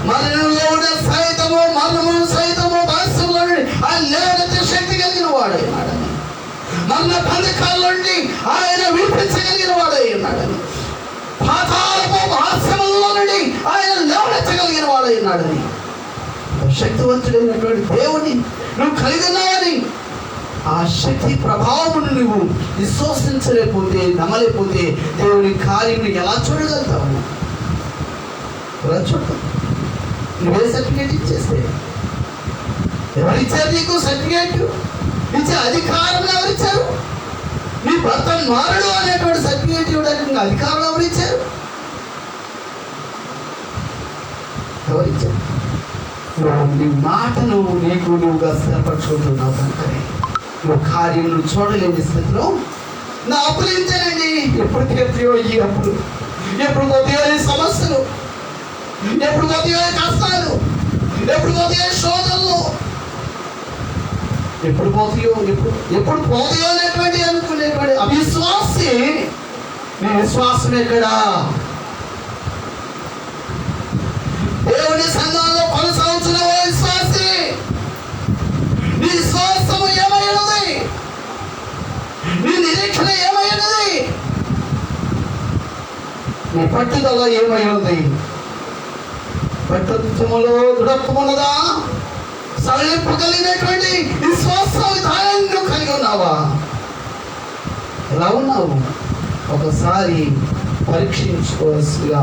మరణంలో ఉన్న సైతము మరణము సైతము భాష్యంలో ఆయన లేవనెత్తే శక్తి కలిగిన వాడైనాడని, మరణ బంధకాల నుండి ఆయన విడిపించగలిగిన వాడై ఉన్నాడని, పాతాళపు భాష్యములో నుండి ఆయన లేవనెత్తగలిగిన వాడై ఉన్నాడని, శక్తివంతుడైనటువంటి దేవుని నువ్వు కలిగి ఉన్నావని ఆ శక్తి ప్రభావమును నువ్వు విశ్వసించలేకపోతే నమ్మలేకపోతే దేవుని కార్యం ఎలా చూడగలుగుతావు? ఎలా చూడతావు? నువ్వే సర్టిఫికేట్ ఇచ్చేస్తే ఎవరిచ్చారు నీకు? సర్టిఫికేట్ ఇచ్చే అధికారం ఎవరిచ్చారు? నీ భర్త మారడు అనేటువంటి సర్టిఫికేట్ ఇవ్వడానికి అధికారం ఎవరిచ్చారు? ఎవరిచ్చారు? నీ మాటను నీకు నువ్వుగా స్థిరపరచుకుంటున్నావు కనుకనే నువ్వు కార్యం చూడలేని స్థితిలో నా అప్పులు ఇచ్చానండి. ఎప్పుడు తీర్చో ఈ అప్పులు, ఎప్పుడు కొద్దిగా సమస్యలు, ఎప్పుడు కొద్దిగా కష్టాలు, ఎప్పుడు కొద్దిగా శోధనలు, ఎప్పుడు పోతాయో ఎప్పుడు పోతాయో అనేటువంటి అనుకునేటువంటి అవిశ్వాసి. నీ విశ్వాసం ఎక్కడా? దేవుని సంఘంలో కొనసాగుతున్న విశ్వాసి, నీ విశ్వాసము ఏమైనది? నీ నిరీక్షణ ఏమైనది? నీ పట్టుదల ఏమైనది? పట్టుదలములో దృఢత్వమున్నదా? సడలింపు కలిగినటువంటి విశ్వాస విధానాన్ని కలిగి ఉన్నావా? ఎలా ఉన్నావు? ఒకసారి పరీక్షించుకోవాల్సిగా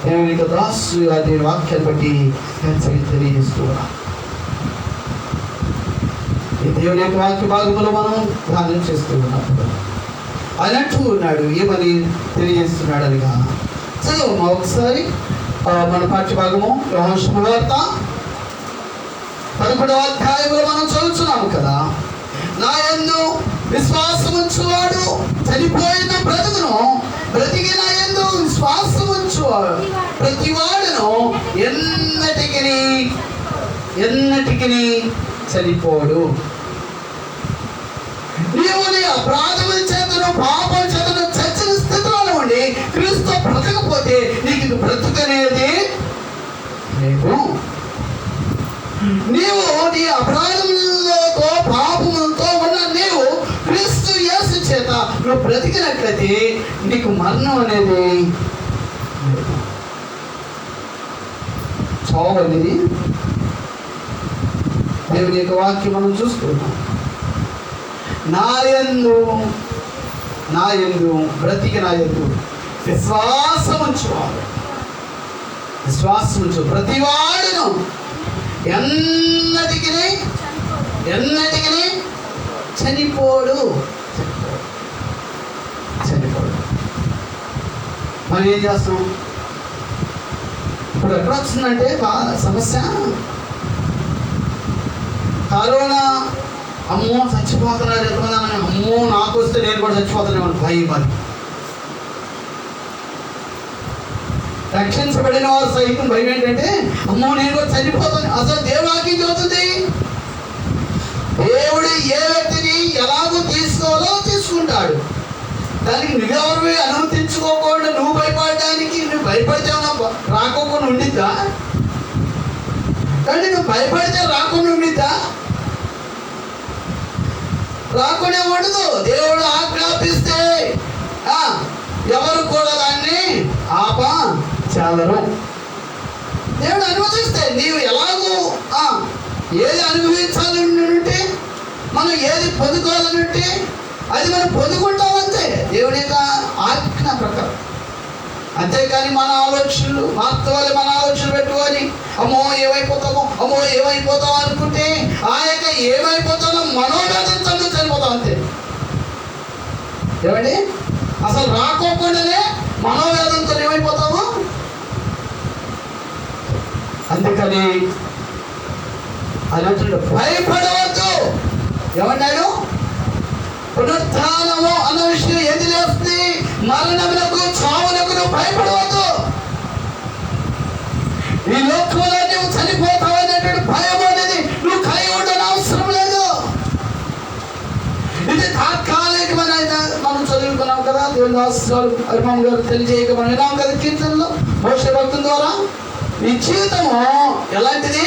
దేవుని దాసుగా దేవుని వాక్యాన్ని బట్టి తెలియజేస్తున్నా. ఈ దేవుని యొక్క వాక్య భాగంలో మనం ధ్యానం చేస్తూ ఉన్నప్పుడు ఆయన అంటూ ఉన్నాడు, ఏమని తెలియజేస్తున్నాడు అనిగా చదువు ఒకసారి మన పాఠ్యభాగము యోహాను శుభవార్త 11వ అధ్యాయంలో మనం చదువుతున్నాము కదా. నా యందు విశ్వాసముంచువాడు చనిపోయిన బ్రతుకును, బ్రతికి నా యందు విశ్వాసముంచువాడు ప్రతి వాడును ఎన్నటికి చనిపోడు. నీవు నీ అపరాధముల చేతను పాపం చేతను చచ్చిన స్థితిలో ఉండి క్రీస్తు బ్రతకపోతే నీకు బ్రతుకనేది లేదు. నీవు నీ అపరాధములతో పాపములతో ఉన్న నీవు క్రీస్తు యేసు చేత నువ్వు బ్రతికినట్లయితే నీకు మరణం అనేది చావు అనేది దేవుని యొక్క వాక్యం మనం చూస్తున్నాం. నా యందు బ్రతికి నా యందు విశ్వాసం ఉంచు ప్రతివాడును ఎన్నటికి చనిపోడు. మరి ఏం చేస్తాం? ఇప్పుడు ఎక్కడ వస్తుందంటే సమస్య కరోనా. అమ్మో చచ్చిపోతున్నారు ఎంతమంది, అమ్మో నాకు వస్తే నేను కూడా చచ్చిపోతానేమని భయం. మరి రక్షించబడిన వారు సైతం భయం ఏంటంటే అమ్మో నేను కూడా చనిపోతాను. అసలు దేవుడికి చదువుతుంది. దేవుడు ఏ వ్యక్తిని ఎలాగో తీసుకోవాలో తీసుకుంటాడు. దానికి నువ్వెవరు అనుమతించుకోకుండా నువ్వు భయపడడానికి, నువ్వు భయపడితే రాకోకుండా ఉండిద్దా? కానీ నువ్వు భయపడితే రాకుండా ఉండిద్దా? రాకుండా ఉండదు. దేవుడు ఆజ్ఞాపిస్తే ఎవరు కూడా దాన్ని ఆపచాలరు. దేవుడు అనుమతిస్తే నీవు ఎలాగో ఏది అనుభవించాలంటే మనం ఏది పొందుకోవాలంటే అది మనం పొందుకుంటామంతే దేవుడి యొక్క ఆజ్ఞ ప్రకారం. అంతేకాని మన ఆలోచనలు మార్చుకోవాలి, మన ఆలోచనలు పెట్టుకొని అమ్మో ఏమైపోతామో అనుకుంటే ఆ యొక్క ఏమైపోతామో మనోవేదంతో చనిపోతాం అంతే. ఏమండి, అసలు రాకోకుండానే మనోవేదంతో ఏమైపోతాము. అందుకని అది భయపడవద్దు. ఏమన్నాడు? పునరుత్థానము అన్న విషయం ఏది చేస్తుంది? మరణములకు చావులకు భయపడవద్దు. ఈ లోకంలో కదా, దేవుని దాసురాలు అభిమాన్ గారు తెలియజేయక మనం విన్నాం కదా కీర్తనలో మోషే భక్తుల ద్వారా. ఈ జీవితము ఎలాంటిది,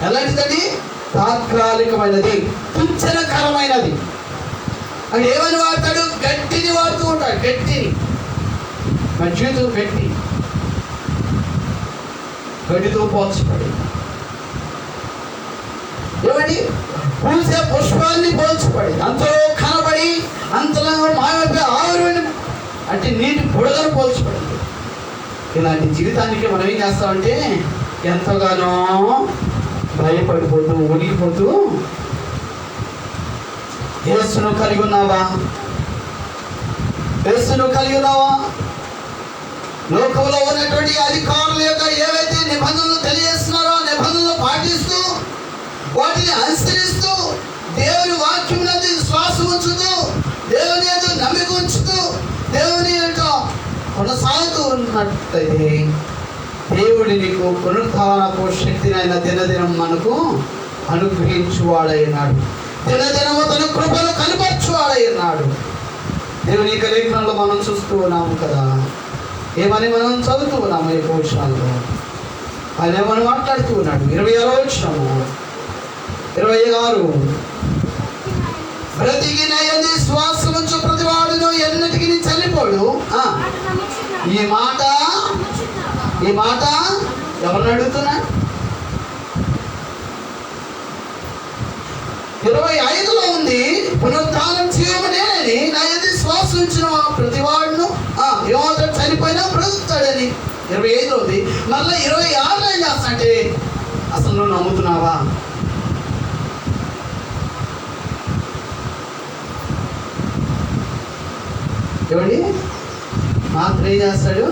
ఎలాంటిదండి? తాత్కాలికమైనది, తుచ్చనకరమైనది. అది ఏమని వాడతాడు? గట్టిని వాడుతూ ఉంటాడు, గట్టిని. మన జీవితం గడ్డితో పోల్చబడి, ఏమని పూసే పుష్పాన్ని పోల్చబడి, అంతలో కనబడి అంతలో మాయమైపోయి ఆవిరి అంటే నీటి బుడగను పోల్చబడింది. ఇలాంటి జీవితానికి మనం ఏం చేస్తామంటే ఎంతగానో భయపడిపోతూ ఉనికిపోతూ, యేసును కలిగి ఉన్నావా? యేసును కలిగి ఉన్నావా? లోకంలో ఉన్నటువంటి అధికారుల యొక్క ఏవైతే నిబంధనలు తెలియజేస్తున్నారో ఆ నిబంధనలు పాటిస్తూ వాటిని అనుసరిస్తూ దేవుని వాక్యం నందు శ్వాస ఉంచుతూ దేవుని యొక్క నమ్మిక ఉంచుతూ దేవుని యొక్క కొనసాగుతూ ఉన్నట్లయితే దేవుడి నీకు పునరుత్థానపు శక్తిని ఆయన దినదినం మనకు అనుగ్రహించువాడైనాడు. దినదినము తన కృపను కనపరచువాడైనాడు. దేవుని యొక్క లేఖనంలో మనం చూస్తూ ఉన్నాము కదా, ఏమని మనం చదువుతూ ఉన్నాము ఈ విషయాల్లో. ఆయన ఏమని మాట్లాడుతూ ఉన్నాడు. 26వ వచనము, 26 బ్రతికిన యందు శ్వాస ఉంచు ప్రతివాడును ఎన్నటికి చనిపోడు. ఈ మాట ఎవరిని అడుగుతున్నా? 25లో ఉంది, పునరుత్థానం జీవము నేనని, నా యందు శ్వాస ఉంచిన ప్రతివాడును ఏమవుతాడు? చనిపోయినా బ్రతుకుతాడని. 25లో ఉంది. మళ్ళీ 26లో ఏం చేస్తానంటే, అసలు నువ్వు నమ్ముతున్నావా? ఏమండి మాత్రం ఏం చేస్తాడు?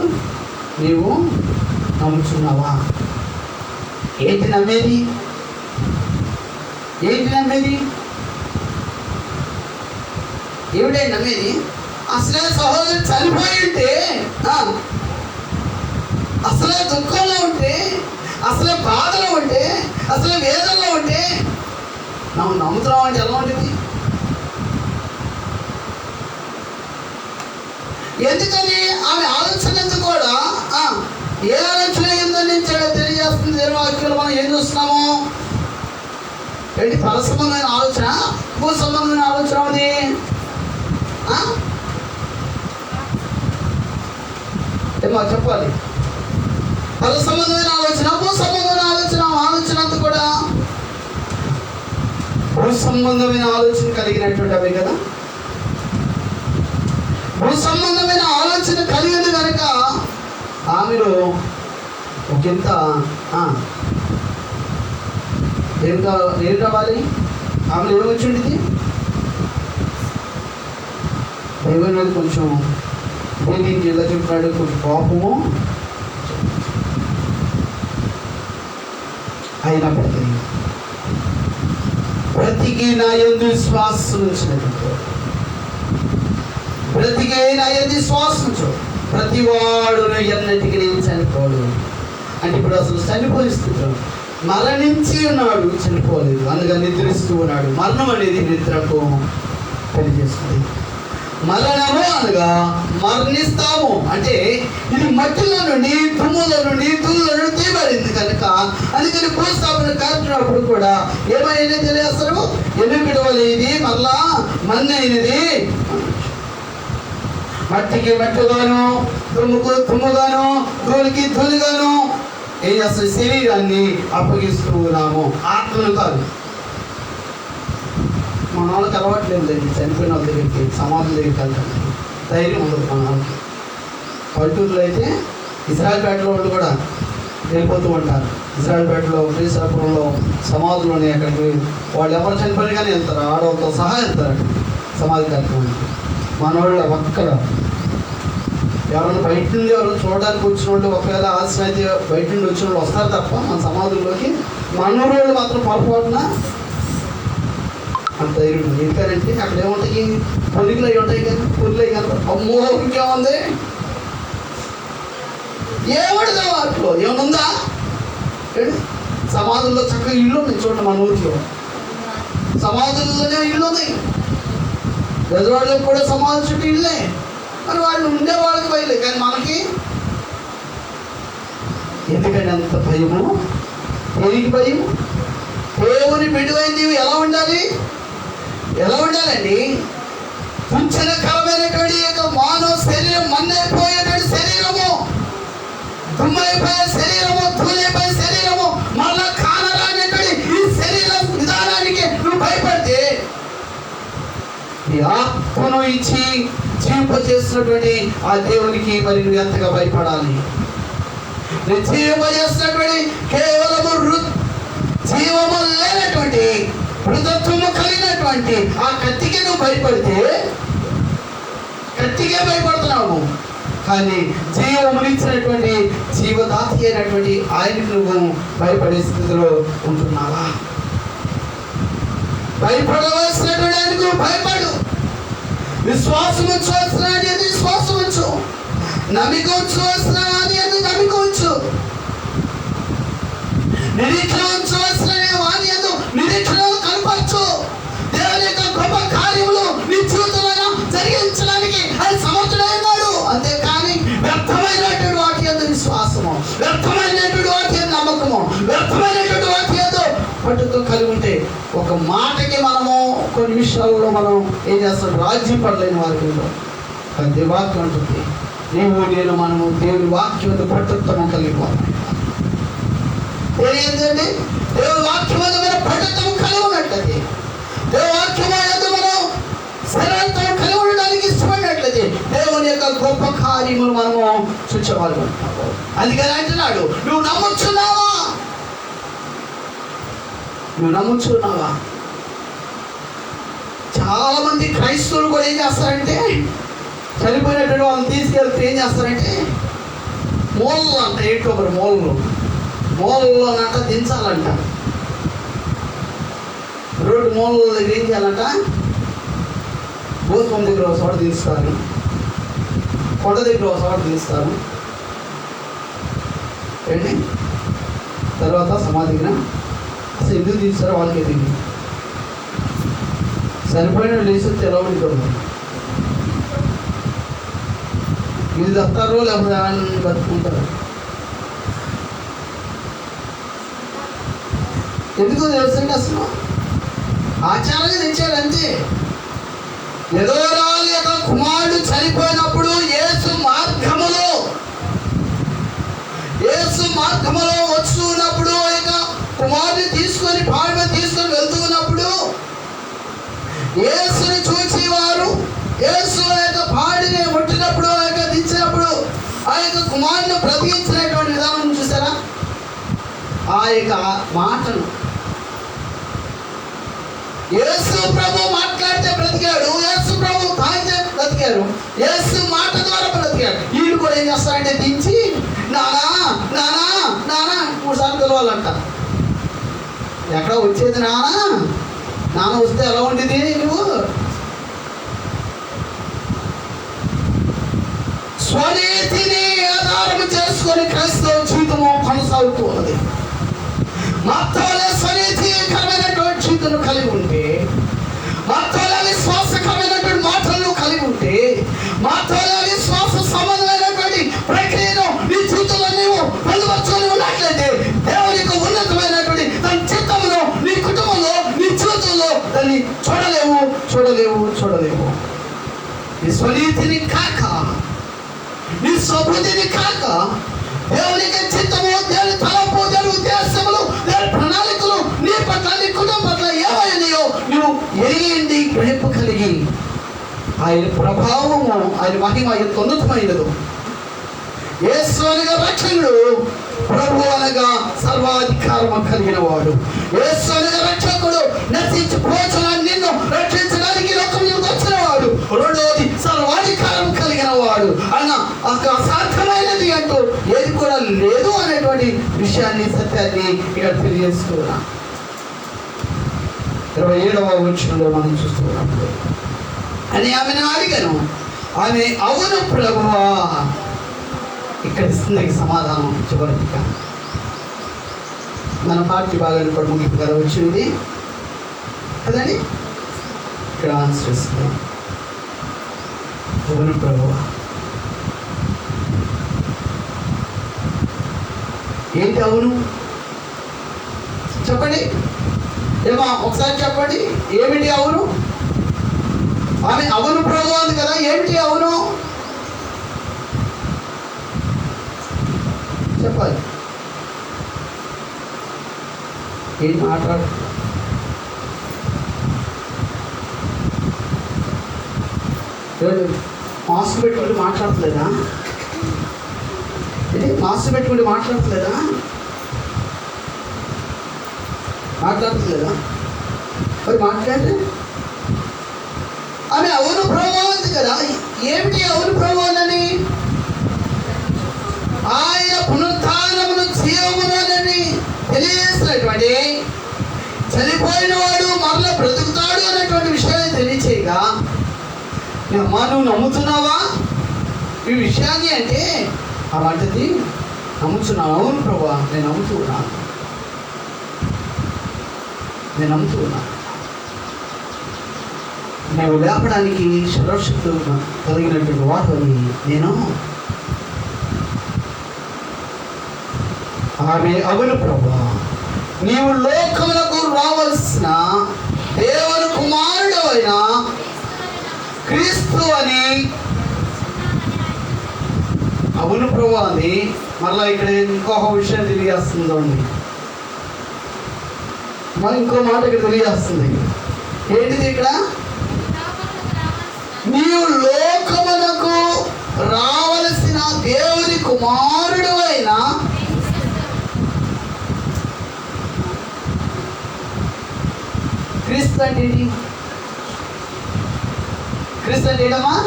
నీవు నమ్ముతున్నావా? ఏంటి నమ్మేది? ఏమిటండి నమ్మేది? అసలే సహోదరుడు చనిపోయి ఉంటే, అసలే దుఃఖంలో ఉంటే, అసలే బాధలో ఉంటే, అసలే వేదనలో ఉంటే నమ్ముతున్నావు అంటే ఎలా ఉంటుంది? ఎందుకని ఆమె ఆలోచన కూడా ఏ ఆలోచన ఏందని తెలియజేస్తుంది వాక్యంలో. మనం ఏం చూస్తున్నాము? ఏంటి? పర సంబంధమైన ఆలోచన, భూ సంబంధమైన ఆలోచన. అది ఏమో చెప్పాలి. పర సంబంధమైన ఆలోచన, భూ సంబంధమైన ఆలోచన అంతా కూడా భూ సంబంధమైన ఆలోచన కలిగినటువంటి అవి కదా. భూ సంబంధమైన ఆలోచన కలిగింది కనుక ఆమెలో ఒకంత ఏం కావాలి? ఆమెలో ఏమొచ్చి ఉండేది? దేవుని కొంచెం దీనికి ఎలా చెప్పాడు? కొంచెం కోపము అయినప్పటికీ బ్రతికి నా యందు శ్వాస ఉంచినట్టు, బ్రతికే నా యందు శ్వాస ఉంచు ప్రతివాడు ఎన్నటికి నేను చనిపోడు. అంటే ఇప్పుడు అసలు చనిపోయిస్తున్నాడు, మరణించి ఉన్నాడు, చనిపోలేదు, అందుకని నిద్రిస్తూ ఉన్నాడు. మరణం అనేది నిద్రకు తెలియజేస్తుంది. మరణము అనగా మరణిస్తాము అంటే ఇది మట్టిలో నుండి, తుమ్ములో నుండి, తుల్లో నుండి తీయబడింది కనుక అందుకని భూస్థాపన కార్యక్రమప్పుడు కూడా ఏమైనా తెలియస్తారు? ఎన్నికడవలు ఇది మరలా మన్ను అయినది, మట్టికి మట్టిగాను, తుమ్ముకు తుమ్ముగాను, ధూళికి ధూళిగాను ఏం చేస్తుంది? శరీరాన్ని అప్పగిస్తూ ఉన్నాము, ఆత్మను కాదు. మన వాళ్ళకి అలవాట్లేదు లేదు చనిపోయిన వాళ్ళ దగ్గరికి, సమాధుల దగ్గరికి వెళ్తాను, ధైర్యం ఉండదు మన వాళ్ళకి. పల్లెటూరులో అయితే ఇజ్రాయెల్పేటలో వాళ్ళు కూడా వెళ్ళిపోతూ ఉంటారు. ఇజ్రాయెల్పేటలో, శ్రీశైలంలో సమాధులోనే అక్కడికి వాళ్ళు ఎవరు చనిపోయిన కానీ వెళ్తారు, ఆడవాళ్ళతో సహా వెళ్తారు సమాధి కార్యక్రమానికి. మన వాళ్ళు ఒక్కడ ఎవరైనా బయట నుండి ఎవరైనా చూడడానికి వచ్చిన వాళ్ళు, ఒకవేళ ఆశ అయితే బయట నుండి వచ్చిన వాళ్ళు వస్తారు తప్ప మన సమాధుల్లోకి. మన వాళ్ళు మాత్రం పొరపాటున అంత ధైర్యం. ఎందుకంటే అక్కడ ఏముంటాయి? పొలికలు అవి ఉంటాయి కదా, పొల్లు అవి కదా. అమ్మో ఇంకేముంది? ఏమడదా వాటిలో ఏమనుందా? సమాధుల్లో చక్కగా ఇల్లు ఉన్నాయి చూడండి. మన ఊరిలో సమాధుల్లోనే ఇల్లు ఉన్నాయి, గజవాడలో కూడా సమాధి చుట్టూ ఇల్లే. మరి వాళ్ళు ఉండే వాళ్ళకి భయలేదు, కానీ మనకి ఎందుకంటే అంత భయము. దేనికి భయం? దేవుని బిడ్డవైన నీవు ఎలా ఉండాలి? ఎలా ఉండాలండి? కుంచనకరమైనటువంటి యొక్క మానవ శరీరం, మన్నైపోయేటువంటి శరీరము, దుమ్మైపోయే శరీరము, ధూళైపోయే శరీరము, మళ్ళా కానరానేటువంటి ఈ శరీర విధానానికి నువ్వు భయపడితే నీ ఆత్మను ఇచ్చి జీవింపజేస్తున్నటువంటి ఆ దేవునికి మరి నువ్వు ఎంతగా భయపడాలి? నీ జీవింపజేస్తున్నటువంటి కేవలము జీవము లేనటువంటి మృతత్వము కలిగినటువంటి ఆ కత్తికి నువ్వు భయపడితే, కత్తికే భయపడుతున్నావు, కానీ జీవమునిచ్చినటువంటి జీవదాతి అయినటువంటి ఆయనకు నువ్వు భయపడే స్థితిలో ఉంటున్నావా? భయపడవలసినటువంటి ఆయనకు భయపడు. విశ్వాసం ఉంచవలసిన అనేది విశ్వాసం ఉంచు, నమ్మిక ఉంచవలసిన అనేది నమ్మిక ఉంచు, నిరీక్షణ ఉంచవలసిన వాని యందు నిరీక్షణ కనపరచు. దేవుని యొక్క గొప్ప కార్యములు నీ జీవితంలో జరిగించడానికి ఆయన సమర్థుడైనాడు. అంతేకాని వ్యర్థమైనటువంటి వాటి యందు విశ్వాసము, వ్యర్థమైనటువంటి వాటి యందు నమ్మకము, వ్యర్థమైనటువంటి వాటి యందు పట్టుదల కలిగి ఉంటే ఒక మాటకి మనము కొన్ని విషయాల్లో మనం ఏం చేస్తాం? రాజ్యం పడలేని వారికి దేవుని వాక్యం ఉంటుంది, నీవు నేను మనము దేవుని వాక్యం పట్టుత్వము కలిగి ఉన్నాం. ఏంటండి? దేవుని వాక్యం మనం పట్టుత్వము కలిగి ఉన్నట్లయితే, దేవుని వాక్యం మనం సరళత్వం కలిగి ఉండడానికి ఇష్టపడినట్లయితే దేవుని యొక్క గొప్ప కార్యములు మనము చూచేవాళ్ళు ఉంటాము. అందుకని అంటున్నాడు, నువ్వు నమ్ముచున్నావా? నువ్వు నమ్ముచున్నావా? చాలా మంది క్రైస్తవులు కూడా ఏం చేస్తారంటే, చనిపోయినటువంటి వాళ్ళని తీసుకెళ్తే ఏం చేస్తారంటే మూలలు అంట, ఏంటో మరి మూలలోనంట దించాలంట. రోడ్డు మూలలో దగ్గర ఏం చేయాలంట? భూస్వం దగ్గర ఒక చోట దించుతారు, కొండ దగ్గర ఒక చోట దించుతారు ఏంటి, తర్వాత సమాధిగా అసలు ఎందుకు తీస్తారో వాళ్ళకే తెలియదు. సరిపోయిన లేచి తెలవడం ఇది దత్తారో లేకపోతే బతుకుంటారు. ఎందుకో తెలుసండి, అసలు ఆచారంగా తెచ్చారు అంతే. ఎదోరాలు యొక్క కుమారుడు చనిపోయినప్పుడు యేసు మార్గములో వస్తున్నప్పుడు ఇక కుమారుని తీసుకొని పాడిన తీసుకొని వెళ్తున్నప్పుడు యేసుని చూసి వారు యేసు యొక్క పాడిని ముట్టినప్పుడు ఆ యొక్క దించినప్పుడు ఆ యొక్క కుమారుని బ్రతికించినటువంటి విధానం చూసారా? ఆ యొక్క మాటను యేసు ప్రభు మాట్లాడితే బ్రతికాడు, యేసు ప్రభు తాగితే బ్రతికారు, యేసు మాట ద్వారా బ్రతికాడు. వీళ్ళు కూడా ఏం చేస్తారంటే దించి నానా నానా నానా 3 సార్లు తెలవాలంట. ఎక్కడ వచ్చేది నాన్న వస్తే ఎలా ఉండేది? నువ్వు స్వనీతిని ఆధారం చేసుకొని క్రైస్తవ జీవితము కొనసాగుతూ ఉన్నది. మత్తోలే స్వనీతికరమైనటువంటి జీవితం కలిగి ఉంటే, మత్తోలే విశ్వాసకరమైనటువంటి మాటలను కలిగి ఉంటే, మత్తోలే విశ్వాస సంబంధమైనటువంటి ప్రక్రియను నీ జీవితంలో నీవు పొందుపరుచుకొని ఉన్నట్లయితే దేవుని యొక్క ఉన్నతమైనటువంటి తన చిత్తమును నీ కుటుంబంలో నీ జీవితంలో దాన్ని చూడలేవు. నీ స్వనీతిని కాక, నీ స్వబుద్ధిని కాక, దేవునికి చిత్తము, దేవుని తలంపు, దేవుని ఉద్దేశములు, దేవుని ప్రణాళికలు నీ పట్ల నీ కుటుంబం పట్ల ఏమైనాయో నువ్వు ఎరిగింది గ్రహింపు కలిగి ఆయన ప్రభావము, ఆయన మహిమ ఎంత ఉన్నతమైనదో. యేసు అనగా రక్షకుడు, ప్రభు అనగా సర్వాధికారము కలిగిన వాడు. యేసు అనగా రక్షకుడు, నశించిపోతున్న నిన్ను రక్షించడానికి లోకంలోకి వచ్చిన వాడు. రెండవది సర్వాధికారం కలిగిన వాడు. అన్న అసాధ్యమైనది అంటూ ఏది కూడా లేదు అనేటువంటి విషయాన్ని, సత్యాన్ని ఇక్కడ తెలియజేస్తున్నా. 27వ వచనంలో మనం చూస్తున్నప్పుడు అని ఆమెను అడిగాను. ఆమె అవును ప్రభువా. ఇక్కడ ఇస్తుంది సమాధానం. చివరిగా మన పార్టీ బాగా కూడా ముగింపు కదా వచ్చింది కదండి. ఇక్కడ ఆన్సర్ ఇస్తుంది. అవును ప్రభువా. ఏంటి అవును చెప్పండి, ఏమో ఒకసారి చెప్పండి. ఏమిటి అవును? ఆమె అవును ప్రభువా ఉంది కదా, ఏమిటి అవును చెప్పాలి. ఏం మాట్లాడు? మాస్క్ పెట్టుకుంటే మాట్లాడట్లేదా? మాస్క్ పెట్టుకుంటే మాట్లాడట్లేదా? మాట్లాడట్లేదా? మరి మాట్లాడితే ఆమె అవును ప్రభువా ఉంది కదా, ఏమిటి అవును ప్రభువా అని? ఆయన పునరుత్థానమును జీవమునని తెలియజేసినటువంటి, చనిపోయిన వాడు మరలా బ్రతుకుతాడు అనేటువంటి విషయాన్ని తెలియచేయగా, అమ్మా నువ్వు నమ్ముతున్నావా ఈ విషయాన్ని అంటే ఆ వంటది నమ్ముతున్నాను. అవును ప్రభా, నేను నమ్ముతూ ఉన్నాను. నేను లేపడానికి సర్వశక్తులు కలిగినటువంటి వాటిని నేను. ఆమె అవును ప్రభా, నీవు లోకములకు రావాల్సిన దేవుని కుమారుడు అయిన క్రీస్తు అని. అవును ప్రభా అని మళ్ళీ ఇక్కడ ఇంకొక విషయం తెలియజేస్తుందండి. మరి ఇంకో మాట ఇక్కడ తెలియజేస్తుంది. ఏంటిది ఇక్కడ? నీవు లోకమునకు రావలసిన దేవుని కుమారుడు అయిన క్రీస్తు అంటే ఏంటి? క్రీస్తు అంటే ఏంటమ్మా?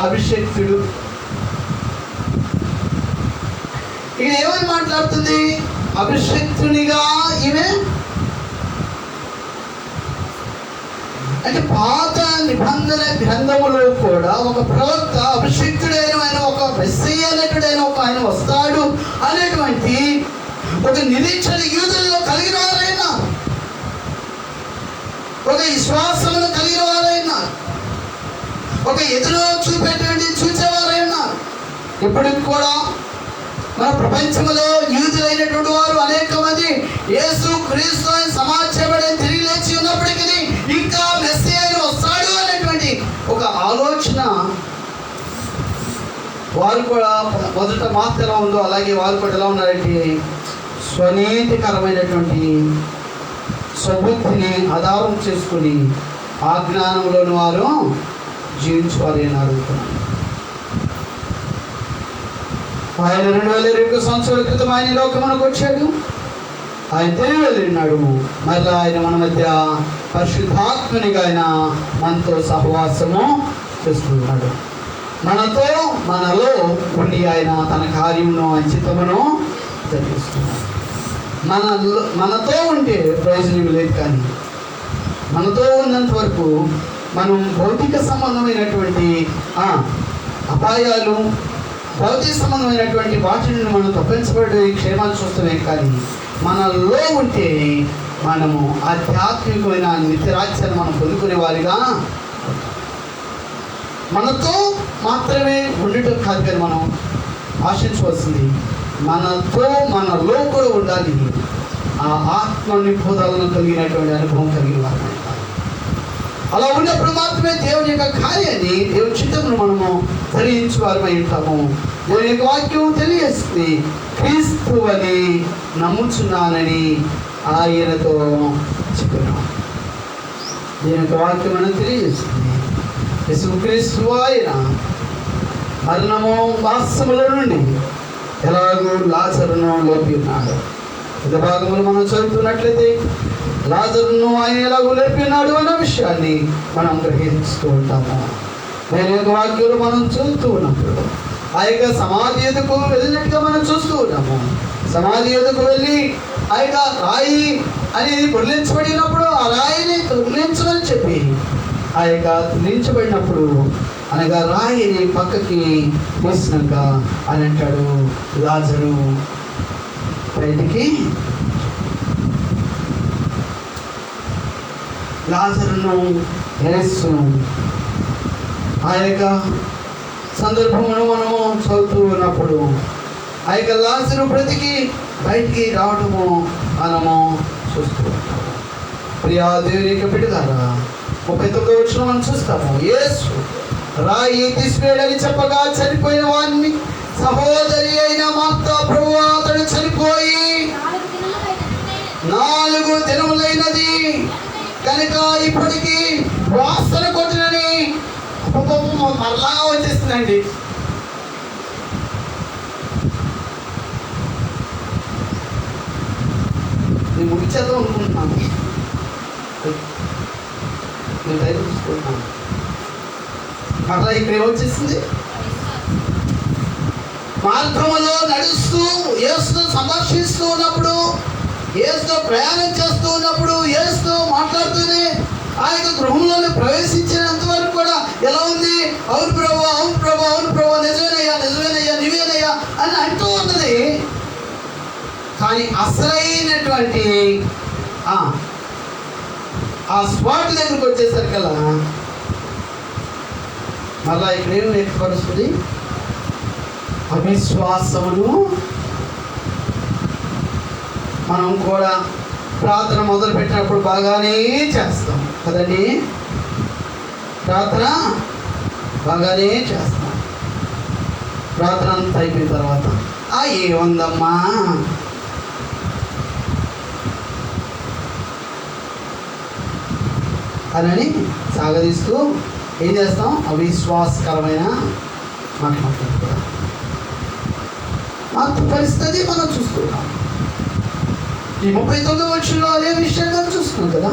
అభిషేక్తుడు. ఇది ఏమని మాట్లాడుతుంది? అభిషేక్తునిగా ఈమె అంటే పాత నిబంధన గ్రంథములో కూడా ఒక ప్రవక్త అభిషిక్తుడైన ఒక మెస్సీయ అనేటుడైన ఒక ఆయన వస్తాడు అనేటువంటి ఒక నిరీక్షణ యూదుల్లో కలిగిన వారైనా, ఒక విశ్వాసమును కలిగిన వారైనా, ఒక ఎదురు చూసేవారైనా. ఇప్పటికి కూడా మన ప్రపంచంలో యూదులైనటువంటి వారు అనేక మంది యేసు క్రీస్తు అని సమాచారం తిరిగి లేచి ఉన్నప్పటికీ ఇంకా మెస్సీయ వస్తాడు అనేటువంటి ఒక ఆలోచన వారు కూడా మొదట మాత్రం ఎలా ఉందో అలాగే వారు కూడా ఎలా ఉన్నారంటే స్వనీతికరమైనటువంటి స్వబుద్ధిని ఆధారం చేసుకుని ఆ జ్ఞానంలోని వారు జీవించువారని అడుగుతున్నాను. ఆయన 2020 సంవత్సరాల క్రితం ఆయన లోకమునకు వచ్చాడు. ఆయన తెలియన్నాడు. మళ్ళీ ఆయన మన మధ్య పరిశుద్ధాత్మనిగా ఆయన మనతో సహవాసము చేస్తున్నాడు. మనలో ఉండి ఆయన తన కార్యమును అంచితమును జరిగిస్తున్నాడు. మనతో ఉంటే ప్రయోజనం లేదు, కానీ మనతో ఉన్నంత వరకు మనం భౌతిక సంబంధమైనటువంటి అపాయాలు, భౌతిక సంబంధమైనటువంటి వాటిని మనం తప్పించబడే క్షేమాలు చూస్తామే, కానీ మనలో ఉంటే మనము ఆధ్యాత్మికమైన నిత్యరాజ్యాన్ని మనం పొందుకునే వారిగా. మనతో మాత్రమే ఉండటం కాదు, కానీ మనం ఆశించవలసింది మనలో కూడా ఉండాలి. ఆ ఆత్మనిబోధాలను కలిగినటువంటి అనుభవం కలిగిన వారు. అలా ఉన్నప్పుడు మాత్రమే దేవుని యొక్క కార్యాన్ని, దేవుని చిత్తమును మనము ధరించేవారమై ఉంటాము. దేవుని యొక్క వాక్యం తెలియజేస్తుంది. క్రీస్తు అని నమ్ముచున్నానని ఆయనతో చెప్పినాం. దేవుని యొక్క వాక్యం మనం తెలియజేస్తుంది. యేసుక్రీస్తు ఆయన మరణము వాస్తవముల నుండి ఎలాగో లాజరును లేపి ఉన్నాడు. పెద్ద భాగములు మనం చదువుతున్నట్లయితే లాజరును ఆయన ఎలాగో లేపి ఉన్నాడు అన్న విషయాన్ని మనం గ్రహిస్తూ ఉంటాము. నేను యొక్క వాక్యాలు మనం చూస్తూ ఉన్నప్పుడు ఆ యొక్క సమాధి ఎదుకు వెళ్ళినట్టుగా మనం చూస్తూ ఉన్నాము. సమాధి ఎదుకు వెళ్ళి ఆ యొక్క రాయి అనేది పొర్లించబడినప్పుడు ఆ రాయిని తొలగించమని చెప్పి ఆ యొక్క తొలగించబడినప్పుడు అనగా రాయిని పక్కకి వేసినాక అని అంటాడు, లాజరు బయటికి, లాజరును యేసు ఆ యొక్క సందర్భమును మనము చదువుతూ ఉన్నప్పుడు ఆ యొక్క లాజరు బ్రతికి బయటికి రావడము మనము చూస్తూ ఉంటాము. ప్రియా దేవుని యొక్క బిడ్డలారా, 39వ వచనం మనం చూస్తాము. యేసు రాయి తీసివేయడని చెప్పగా చనిపోయిన వారిని సహోదరి అయిన మార్త, ప్రభువా అతడు చనిపోయి 4 దినములైనది కనుక ఇప్పటికీ వాసన కొట్టినని మరలా వచ్చేస్తుందండి. నేను ముగిచేద్దాం అనుకుంటున్నాను, నేను టైం చూసుకుంటున్నాను. మరలా ఇక్కడ ఏమొచ్చేసింది? మార్గములో నడుస్తూ యేసుతో సంభాషిస్తూ ఉన్నప్పుడు, యేసుతో ప్రయాణం చేస్తూ ఉన్నప్పుడు, యేసుతో మాట్లాడుతూనే ఆ యొక్క గృహంలోనే ప్రవేశించినంత వరకు కూడా ఎలా ఉంది? అవును ప్రభు, అవును ప్రభు, అవును ప్రభు, నిజమేనయ్యా, నిజమేనయ్యా, నివేనయ్యా అని అంటూ ఉన్నది. కానీ అసలైనటువంటి ఆ స్పాట్ దగ్గరికి వచ్చేసరికల్లా మళ్ళా ఇక్కడ ఏం వ్యక్తపరుస్తుంది? అవిశ్వాసమును. మనం కూడా ప్రార్థన మొదలు పెట్టినప్పుడు బాగానే చేస్తాం కదండి, ప్రార్థన బాగానే చేస్తాం. ప్రార్థన అంతా అయిపోయిన తర్వాత ఏముందమ్మా అని సాగదీస్తూ ఏం చేస్తాం? అవిశ్వాసకరమైన మాట్లాడుకుంటాం. ఆ పరిస్థితి మనం చూస్తున్నాం. ఈ 39వ వచనంలో అదే విషయంగా చూస్తున్నాం కదా.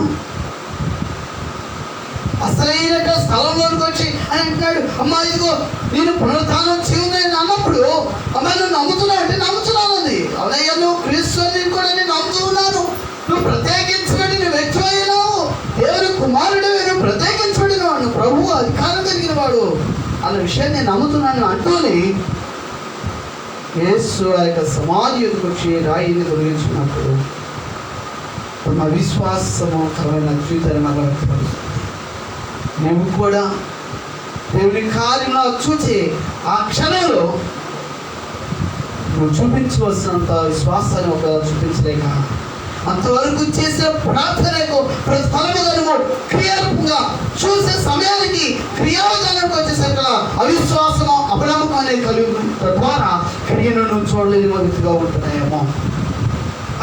అసలైన స్థలంలోకి వచ్చి అని అంటున్నాడు, అమ్మా ఇదిగో నేను పునరుత్థానం చేయను అన్నప్పుడు, అమ్మా నువ్వు నమ్ముతున్నావు అంటే నమ్ముతున్నావు అంది. అవునయ్యా, నువ్వు క్రీస్తుని కూడా నేను నమ్ముతున్నాను, నువ్వు ప్రత్యేకించబడిన వ్యక్తి అయినావు, దేవుని కుమారుడు, నువ్వు ప్రత్యేకించబడిన వాడు, ప్రభువు అధికారం కలిగిన వాడు అన్న విషయాన్ని నేను నమ్ముతున్నాను అంటూనే యేసు ఆ యొక్క సమాధి ఎదుకు వచ్చి రాయిని తొలగించినప్పుడు తమ విశ్వాసకరమైన జీవితాన్ని మళ్ళీ వ్యక్తపరుస్తుంది. నువ్వు కూడా దేవుని కార్యంలో చూసి ఆ క్షణంలో నువ్వు చూపించవలసినంత విశ్వాసాన్ని ఒక చూపించలేక అంతవరకు చేసిన ప్రార్థనకు ప్రతిఫలముగా నువ్వు క్రియారూపంగా చూసే సమయానికి క్రియావిధానానికి వచ్చేసరికి అవిశ్వాసము, అపనమ్మకం అనేది కలిగి తద్వారా క్రియను నువ్వు చూడలేని వ్యక్తిగా ఉంటున్నాయేమో.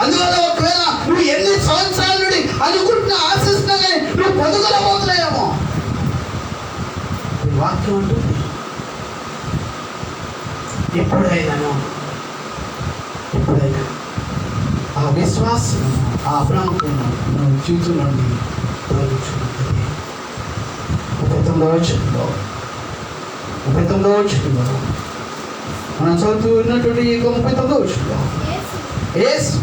అందువల్ల ఒకవేళ నువ్వు ఎన్ని సంవత్సరాల నుండి అనుకుంటున్నా, ఆశిస్తున్నా కానీ నువ్వు పొందగలబోతున్నాయేమో. వాక్యం అంటుంది, ఎప్పుడైనా ఆ విశ్వాసం, ఆ అపనమ్మకం నువ్వు జీవితం నుండి తొలగించుకుంటుంది. 39వ వచనంలో మనం చదువుతూ ఉన్నటువంటి ఈ 39వ వచనంలో యేసు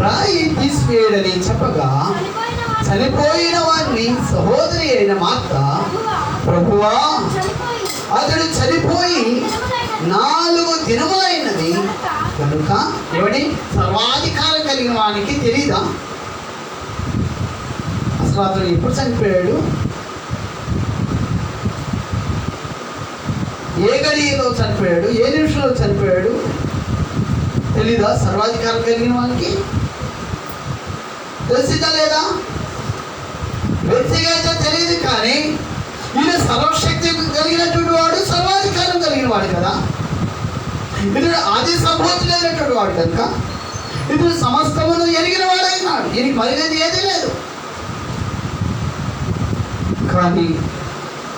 రాయి తీసివేయడని చెప్పగా చనిపోయిన వారిని సహోదరి అయిన మార్త, ప్రభువా అతడు చనిపోయి 4 దినములైనది కనుక ఏమని? సర్వాధికారం కలిగిన వానికి తెలీదా అసలు అతను ఎప్పుడు చనిపోయాడు, ఏ గడియలో చనిపోయాడు, ఏ నిమిషంలో చనిపోయాడు తెలీదా? సర్వాధికారం కలిగిన వానికి తెలిసిందా లేదా? వ్యక్తిగా అయితే తెలియదు, కానీ ఈయన సర్వశక్తి కలిగినటువంటి వాడు, సర్వాధికారం కలిగిన వాడు కదా. ఇతడు ఆది సంభూతులైనటువంటి వాడు కనుక ఇతడు సమస్తమును ఎరిగిన వాడైనాడు. ఈయనకి మరిగేది ఏదీ లేదు. కానీ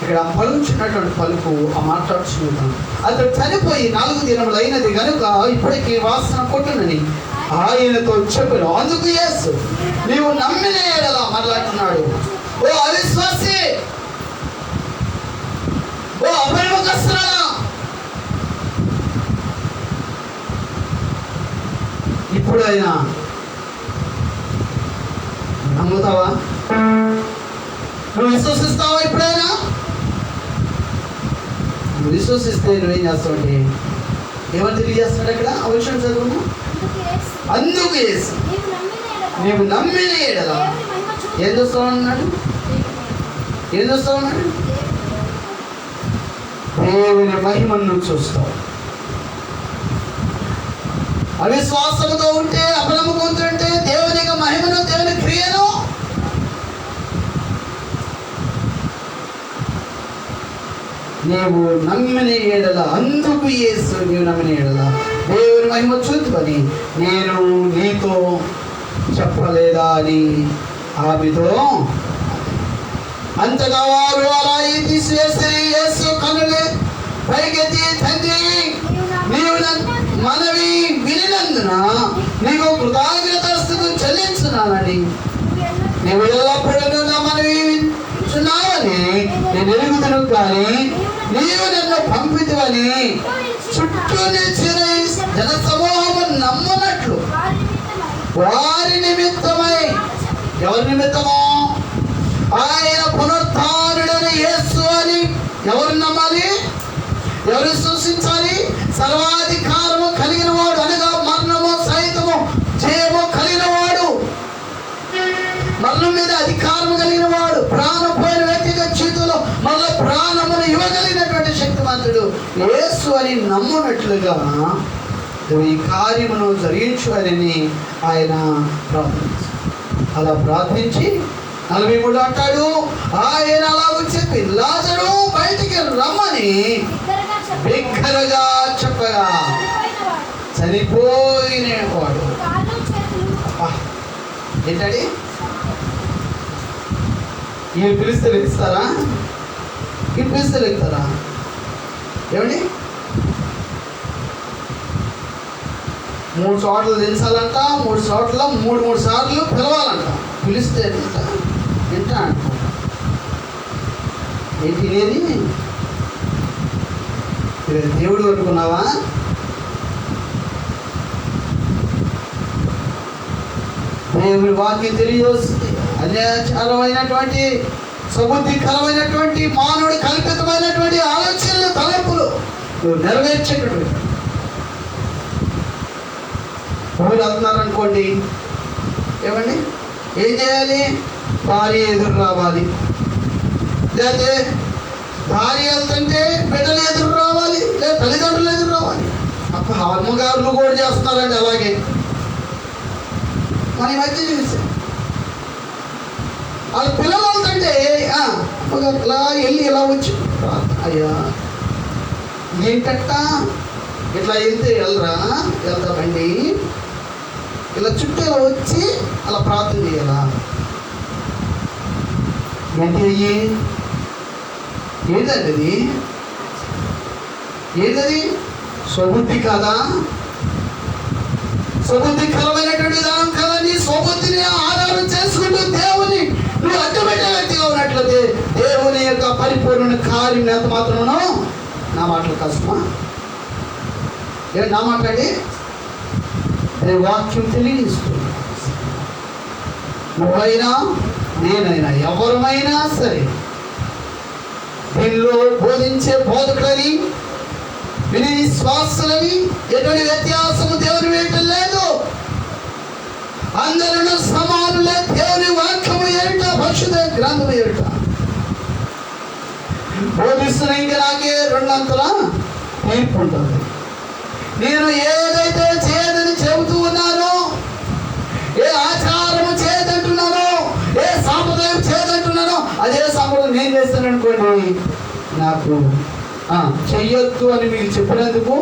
ఇక్కడ పలుకున్నటువంటి పలుకు ఆ మాట్లాడుచున్నాను, అతడు చనిపోయి 4 దినములైనది కనుక ఇప్పటికీ వాసన కొట్టునని ఆయనతో చెప్పాను. అందుకు యేసు నీవు నమ్మిన యెడల మరలాంటున్నాడు, ఓ అవిశ్వాసి, ఓ అపనమ్మకస్తురాలా, ఇప్పుడైనా నమ్ముతావా? నువ్వు విశ్వసిస్తావా? ఇప్పుడైనా నువ్వు విశ్వసిస్తే నువ్వేం చేస్తావంటే ఏమని తెలియజేస్తున్నాడు అక్కడ? ఆ విషయం చదువు. అందుకు యేసు నీవు నమ్మిన యెడల ఏం చూస్తావు అన్నాడు? ఏం చూస్తావు అన్నాడు? దేవుని మహిమను చూస్తావు. అవిశ్వాసంతో ఉంటే, అపనమ్మకంతో ఉంటే దేవుని యొక్క మహిమను, దేవుని క్రియను నీవు నమ్మిన ఎడల, అందుకు యేసు నీవు నమ్మిన ఎడల దేవుని మహిమ చూద్దని నేను నీతో చెప్పలేదా అని ఆమెతో. అంతగా వారు రాయి తీసివేసి యేసు కన్నులు పైకెత్తి, తండ్రి నీవు మనవి వినినందున నీకు కృతజ్ఞతాస్తుతులు చెల్లించున్నానని, నీవు ఎల్లప్పుడూ నా మనవి వింటున్నావని నేను ఎరుగుతును, కానీ నీవు నన్ను పంపితివని చుట్టూ నిలిచిన జన సమూహము నమ్మునట్లు వారి నిమిత్తమై. ఎవరి నిమిత్తమో? ఆయన పునరుత్థానుడైన యేసు అని ఎవరు నమ్మాలి? ఎవరు సూచించాలి? సర్వాధికారము కలిగిన వాడు, అనగా మరణము సైతము జయము కలిగిన వాడు, మరణం మీద అధికారము కలిగిన వాడు, ప్రాణం పోయిన వ్యక్తిగత జీవితంలో మళ్ళీ ప్రాణమును ఇవ్వగలిగినటువంటి శక్తిమంతుడు యేసు అని నమ్మునట్లుగా ఈ కార్యమును జరిగించు అని ఆయన ప్రార్థించారు. అలా ప్రార్థించి 43 అంటాడు, ఆయన అలాగ చెప్పి లాజరు బయటికి రమ్మని బిగ్గరగా చెప్పగా చనిపోయిన వాడు. ఏంటండి, ఈ పిలిస్తే లెక్కిస్తారా? ఈ పిలిస్తే లెక్తారా? ఏమండి, 3 చోట్ల దించాలంట, 3 చోట్ల 3 సార్లు పిలవాలంట. పిలిస్తే వింటా అంట. ఏంటి ఇది? దేవుడు అనుకున్నావా? దేవుడి వాక్యం తెలియజేస్తుంది. అన్యాచారమైనటువంటి, సుబుద్ధికరమైనటువంటి, మానవుడి కల్పితమైనటువంటి ఆలోచనలు, తలంపులు నువ్వు నెరవేర్చేటటువంటి ఊరు వెళ్తున్నారనుకోండి, ఏమండి ఏం చేయాలి? భార్య ఎదురు రావాలి, లేకపోతే భార్య వెళ్తుంటే బిడ్డలు ఎదురు రావాలి, లేదా తల్లిదండ్రులు ఎదురు రావాలి. అమ్మగారులు కూడా చేస్తున్నారండి అలాగే. మన ఈ మధ్య చూసి వాళ్ళ పిల్లలు వెళ్తుంటే అమ్మగారు ఇలా వెళ్ళి ఇలా వచ్చి, అయ్యా ఏంటంట ఇట్లా వెళ్తే వెళ్తామండి, ఇలా చుట్టూ ఇలా వచ్చి అలా ప్రార్థన చేయాలా? ఏంటి అయ్యి? ఏంటండి అది? ఏంటది? స్వబుద్ధి కాదా? స్వబుద్ధికరమైనటువంటి విధానం కదా? నీ స్వబుద్ధిని ఆధారం చేసుకుంటూ దేవుని నువ్వు అడ్డుపెట్టే వ్యక్తిగా ఉన్నట్లయితే దేవుని యొక్క పరిపూర్ణ కార్యం ఎంత మాత్రమో. నా మాటలు కష్టమా? ఏంటి నా మాట్లాడి వాక్యం తెలియజేస్తుంది. నువ్వైనా నేనైనా ఎవరమైనా సరే దీనిలో బోధించే బోధకులని, విని విశ్వాసులని ఎటువంటి వ్యత్యాసము దేవుని వేయటం లేదు. అందరూ సమానులే. దేవుని వాక్యము ఏమిట? పరిశుద్ధ గ్రంథము ఏమిట? బోధిస్తున్న ఇంకా నాకే 2 అంతల తీర్పు ఉంటుంది. నేను ఏదైతే చేయదని చెబుతూ ఉన్నానో, ఏ ఆచారము చేయదంటున్నానో, ఏ సాంప్రదాయం చేయదంటున్నానో అదే సాంప్రదాయం నేను చేస్తాను అనుకోండి, నాకు చెయ్యొద్దు అని మీకు చెప్పినందుకు,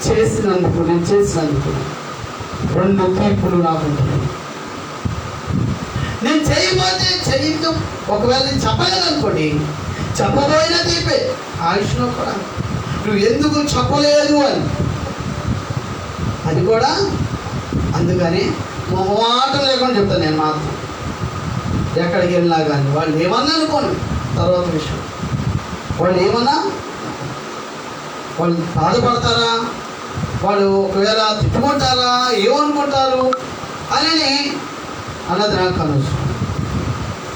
చేసినందుకు, నేను చేసినందుకు 2 తీర్పులు నాకు ఉంటుంది. నేను చేయబోతే చెయ్యడం, ఒకవేళ నేను చెప్పలేదనుకోండి, చెప్పబోయిన తీర్పే. ఆయుష్లో కూడా నువ్వు ఎందుకు చెప్పలేదు అని, అది కూడా. అందుకని మొహమాటం లేకుండా చెప్తాను నేను మాత్రం. ఎక్కడికి వెళ్ళినా కానీ వాళ్ళు ఏమన్నా అనుకోండి, తర్వాత విషయం. వాళ్ళు ఏమన్నా, వాళ్ళు బాధపడతారా, వాళ్ళు ఒకవేళ తిట్టుకుంటారా, ఏమనుకుంటారు అని అన్నది నాకు అనవసరం.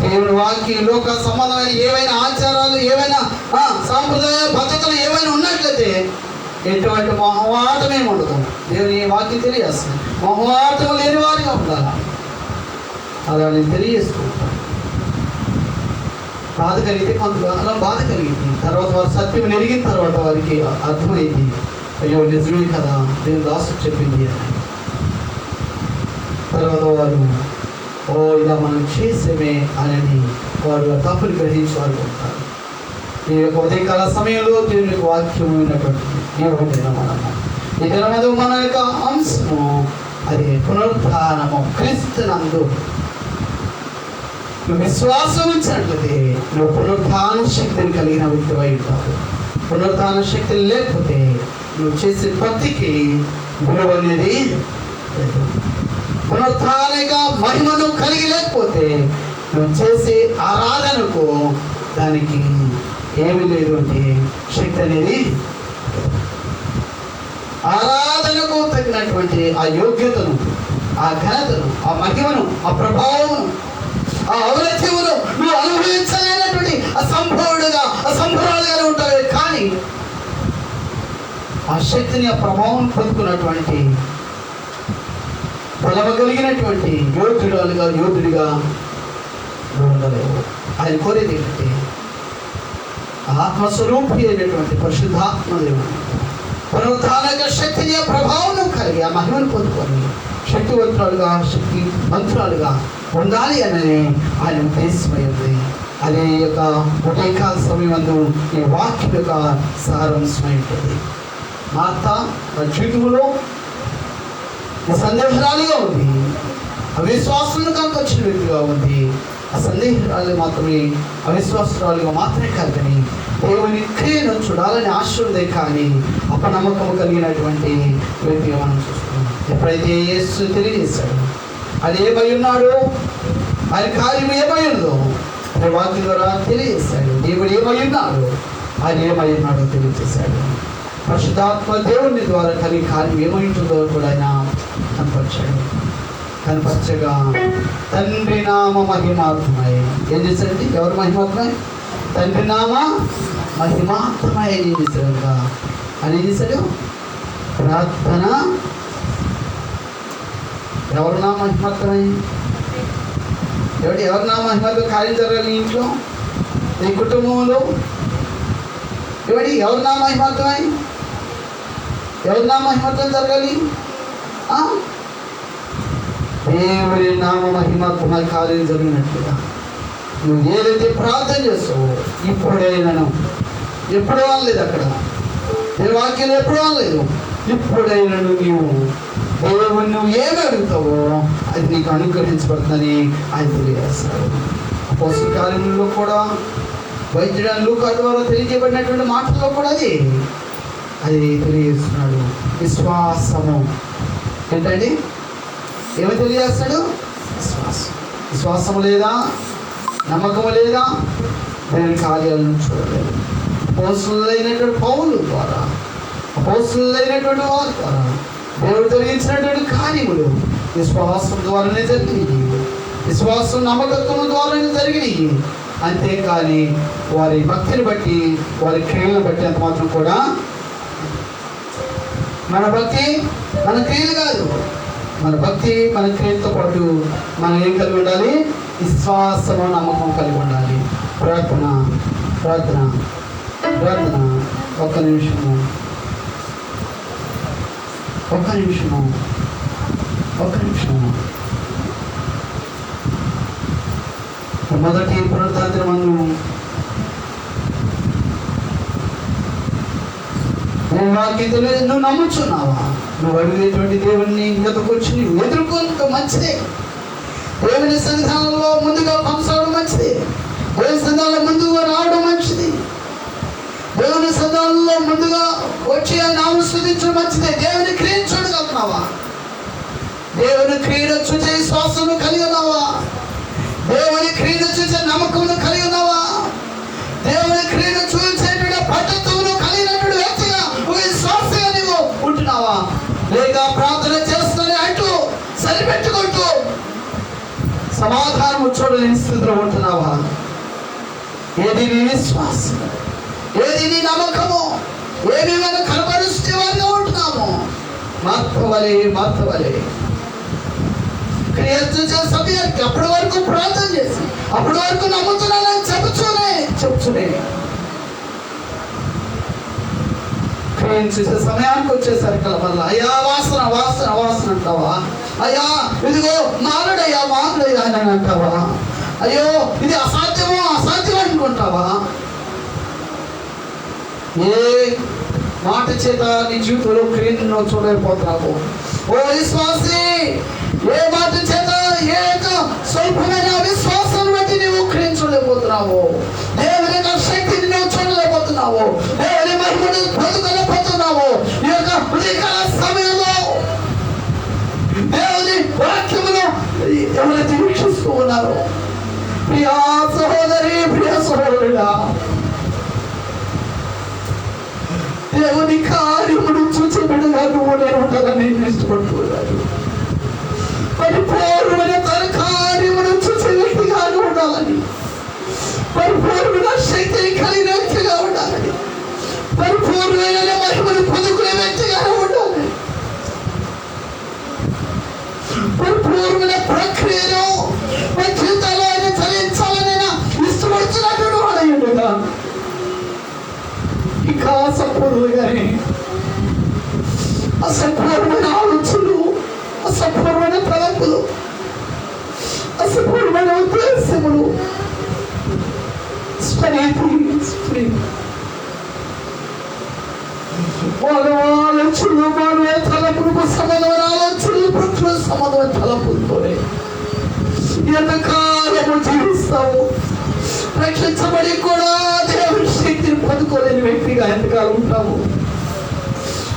దేవుని వాక్యం, లోక సంబంధమైన ఏవైనా ఆచారాలు, ఏవైనా సాంప్రదాయ పద్ధతులు ఏవైనా ఉన్నట్లయితే ఎటువంటి మొహమాటమే ఉండదు. దేవుని వాక్యం తెలియజేస్తుంది. మొహమాటం లేని వారిగా ఉండాలి. అలా నేను తెలియజేసుకుంటాను. బాధ కలిగితే కొంతకాలం బాధ కలిగింది. తర్వాత వారు సత్యం ఎరిగిన తర్వాత వారికి అర్థమైంది, అయ్యో నిజమే కదా, నేను దాసు చెప్పింది అని. తర్వాత వారు ఇలా మనం చేసేమే అని వారు తప్పులు గ్రహించి వారు ఉంటారు. ఈ యొక్క ఉదయకాల సమయంలో దేవుని యొక్క వాక్యమైనటువంటి ఈ దినమందు మన యొక్క అంశము అది పునరుత్థానము. క్రీస్తునందు నువ్వు విశ్వాసం ఉంచినట్లయితే నువ్వు పునరుత్థాన శక్తిని కలిగిన వ్యక్తివై ఉంటావు. పునరుత్థాన శక్తి లేకపోతే నువ్వు చేసే భక్తికి విలువ అనేది లేదు. పునరుత్థానిక మహిమను కలిగి లేకపోతే నువ్వు చేసే ఆరాధనకు దానికి ఏమి లేదు అంటే శక్తి అనేది. ఆరాధనకు తగినటువంటి ఆ యోగ్యతను, ఆ ఘనతను, ఆ మహిమను, ఆ ప్రభావమును, ఆ ఔన్నత్యమును నువ్వు అనుభవించలేనటువంటి అసంభవాలుగా ఉంటావే. కానీ ఆ శక్తిని, ఆ ప్రభావం పొందుకున్నటువంటి బలము కలిగినటువంటి యోధుడిగా ఉండలేవు. ఆయన కోరేది ఏంటంటే ఆత్మస్వరూపి అయినటువంటి పరిశుద్ధాత్మ దేవుడు పునరుత్థానక శక్తిని, ప్రభావం కలిగి ఆ మహిమను పొందుకొని శక్తివంతురాలుగా ఉండాలి అనేది ఆయన ఉద్దేశమైంది. అదే యొక్క ఉదయకాల సమయంలో ఈ వాక్యం యొక్క సారాంశమై ఉంటుంది. మార్త జీవితంలో సందేహరాలుగా ఉంది, అవిశ్వాసాలను కనుకొచ్చిన వ్యక్తిగా ఉంది. ఆ సందేహరాలు మాత్రమే, అవిశ్వాసరాలుగా మాత్రమే కాదు, కానీ దేవుని క్రియను చూడాలని ఆశ ఉంది, కానీ అపనమ్మకం కలిగినటువంటి వ్యక్తిగా మనం చూస్తున్నాం. ఎప్పుడైతే యేసు తెలియజేశాడు, అది ఏమై ఉన్నాడు, ఆయన కార్యం ఏమై ఉందో అనే వాక్యం ద్వారా తెలియజేశాడు. దేవుడు ఏమై ఉన్నాడు, ఆయన ఏమై ఉన్నాడో తెలియజేశాడు. పరిశుద్ధాత్మ దేవుని ద్వారా కలిగి కార్యం ఏమై ఉంటుందో కూడా ఆయన కనపరచగా తండ్రి నామ మహిమాత్మై ఏం చేశాడండి? ఎవరు మహిమాత్మై? తండ్రి నామ మహిమాత్మై ఏం చేశాడు? అని ఏం చేశాడు? ప్రార్థన. ఎవరు నా మహిమాత్మై? ఎవరి నా మహిమతో కార్యం జరగాలి ఇంట్లో, నీ కుటుంబంలో? ఎవరి నా మహిమాత్మై? ఎవరి నా మహిమతో జరగాలి? దేవుని నామ మహిమాత్మై కార్యం జరిగినట్లుగా నువ్వు ఏదైతే ప్రార్థన చేస్తావో ఇప్పుడైనాను, ఎప్పుడూ అనలేదు అక్కడ, నేను వాక్యం ఎప్పుడూ అనలేదు, ఇప్పుడైనాను నీవు దేవుని నువ్వు ఏమి అడుగుతావో అది నీకు అనుగ్రహించబడుతుందని ఆయన తెలియజేస్తాడు. అపోస్తల కార్యంలో కూడా వైద్యుడు లూకా ద్వారా తెలియజేయబడినటువంటి మాటల్లో కూడా అది తెలియజేస్తున్నాడు. విశ్వాసము ఏంటండి? ఏమి తెలియజేస్తాడు? విశ్వాసము లేదా, నమ్మకము లేదా, దేవుని కార్యాలను చూడలేదు. అపోస్తలులైనటువంటి పౌలు ద్వారా, అపోస్తలులైనటువంటి వారి ద్వారా దేవుడు జరిగించినటువంటి కార్యములు విశ్వాసం ద్వారానే జరిగినాయి, విశ్వాసం నమ్మకత్వం ద్వారానే జరిగినాయి. అంతేకాని వారి భక్తిని బట్టి, వారి క్రియలను బట్టి అంత మాత్రం కూడా మన భక్తి మన క్రియలు కాదు. మన భక్తి మన క్రియలతో పాటు మనం ఏం కలిగి ఉండాలి? విశ్వాసము, నమ్మకం కలిగి ఉండాలి. ప్రార్థన ప్రార్థన ప్రార్థన. ఒక్క నిమిషము. మొదటి పునరుత్థాన మందు నేను వాక్యం తెలియదు, నువ్వు నమ్ముచున్నావా? నువ్వు అడిగేటువంటి దేవుడిని ఎదుర్కొచ్చి నువ్వు ఎదుర్కొనడం మంచిదే. దేవుని సన్నిధానంలో ముందుగా కొనసాగడం మంచిది. దేవుని సన్నిధానంలో ముందుగా రావడం మంచిది. దేవుని సన్నిధానంలో ముందుగా వచ్చి ఆయన ఆస్వాదించడం మంచిదే. దేవుని క్రియను చూడగలుగుతున్నావా? దేవుని క్రియను చూసే విశ్వాసము కలిగి ఉన్నావా? దేవుని క్రియను చూసే నమ్మకమును కలిగి ఉన్నావా? దేవుని క్రియను చూసేటువంటి పద్ధతులను కలిగినటువంటి వ్యక్తిగా విశ్వాసంగా నీవు ఉంటున్నావా? లేక ప్రార్థన చేస్తానే అంటూ సరిపెట్టుకుంటూ సమాధానం చూడలేని స్థితిలో ఉంటున్నావా? ఏది నీ విశ్వాసం, ఏది నీ నమ్మకము, ఏది మనం కనపరుస్తే వారిగా ఉంటున్నాము. మార్పవలే క్రియ చేసే సమయానికి అప్పటి వరకు ప్రార్థన చేసి అప్పటి వరకు నమ్ముతున్నానని చెప్తూనే క్రియను చేసే సమయానికి వచ్చేసరికి వల్ల అయ్యా వాసన వాసన వాసన అంటావా? అయ్యా ఇదిగో మానుడయ్యా అని అంటావా? అయ్యో ఇది అసాధ్యమో అసాధ్యం అనుకుంటావా? ఏ మాట చేత నీ జీవితంలో క్రియను చూడలేకపోతున్నావు? ఓ విశ్వాసి, ఏ మాట చేత ఏ స్వల్పమైన విశ్వాసం బట్టి నువ్వు క్రియను చూడలేకపోతున్నావు? దేవుని యొక్క శక్తిని నువ్వు చూడలేకపోతున్నావు, దేవుని మహిమను పొందుకోలేకపోతున్నావు. ఈ యొక్క ఉదయకాల సమయంలో దేవుని వాక్యమును ఎవరైతే వీక్షిస్తూ ఉన్నారో, ప్రియా సహోదరి, ప్రియ సహోదరుడా, దేవుని కార్యమును చూసి బిడ్డగా నువ్వు నేను ఉండాలని ఇష్టపడుతున్నాను. పరిపూర్ణమైన తన కార్యమును చూసే వ్యక్తిగా ఉండాలని, పరిపూర్ణమైన శక్తిని కలిగిన వ్యక్తిగా ఉండాలని, పరిపూర్ణమైన మహిమను పొందుకునే వ్యక్తిగా ఉండాలి. పరిపూర్ణమైన ప్రక్రియను మన జీవితంలో ఆయన చలించాలని ఇష్టపడుతున్నట్టు వాడయ్యుడుగా ఇంకా అసంపూర్ణంగానే అసంపూర్ణమైన ఆలోచనలు, అసంపూర్ణమైన తలంపులు, అసంపూర్ణమైన ఉద్దేశములు, వాళ్ళ ఆలోచనలు, మానవ తలంపులకు సంబంధమైన ఆలోచనలు, ప్రకృతి సంబంధమైన తలంపులతోనే ఎంతకాలము జీవిస్తాము. రక్షించబడి కూడా దేవుని శక్తిని పొందుకోలేని వ్యక్తిగా ఎంతకాలం ఉంటాము?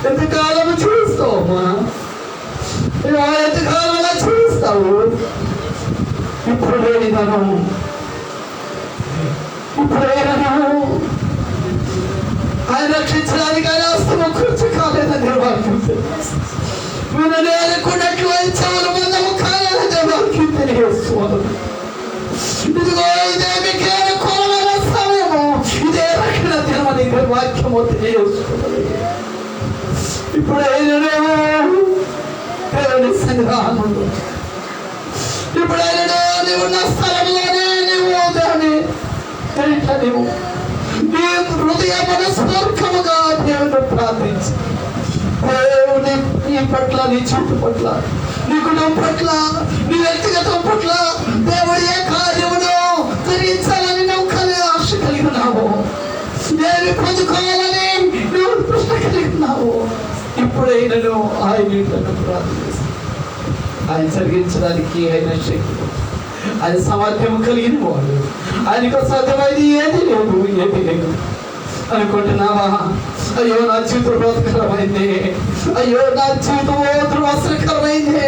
ఎంతకాలం జీవిస్తావమ్మా? ఎంతకాలం అలా జీవిస్తావు? ఇప్పుడు లేనిదను, ఇప్పుడేనను ఆయన రక్షించడానికి ఆయన హస్తము కూర్చు కాలేదని వాక్యం వినలేకున్నట్లు చెవుల మందము కాలేదని వాక్యం తెలియజేస్తున్నాను. ఇదిగో ఇదే మీకు అనుకూలమైన సమయము, ఇదే రక్షణ దినమని వాక్యము తెలియజేస్తున్నది. ఇప్పుడైనా దేవుని సన్నిధానంలో, ఇప్పుడైనా నీవు నా స్థలంలోనే నీవు దాన్ని నీవు నీ హృదయ మనస్పూర్వకముగా దేవుని ప్రార్థించి, దేవుని నీ పట్ల, నీ చుట్టు పట్ల, నీ కుటుంబం పట్ల, నీ వ్యక్తిగతం పట్ల దేవుడు ఏ కార్యమును జరిగించాలని నువ్వు ఆశ కలిగి ఉన్నావు, దేవి పొందుకోవాలని నువ్వు కృష్ణ కలిగి ఉన్నావు. ఇప్పుడైనా నువ్వు ఆయన ప్రార్థించి ఆయన జరిగించడానికి ఆయన శక్తి, ఆయన సామర్థ్యం కలిగిన వాడు. ఆయనకు సాధ్యమైంది ఏది లేదు అనుకుంటున్నావా? అయ్యో నా జీవితం రోధకరమైంది, అయ్యో నా జీవితం అవసరకరమైంది,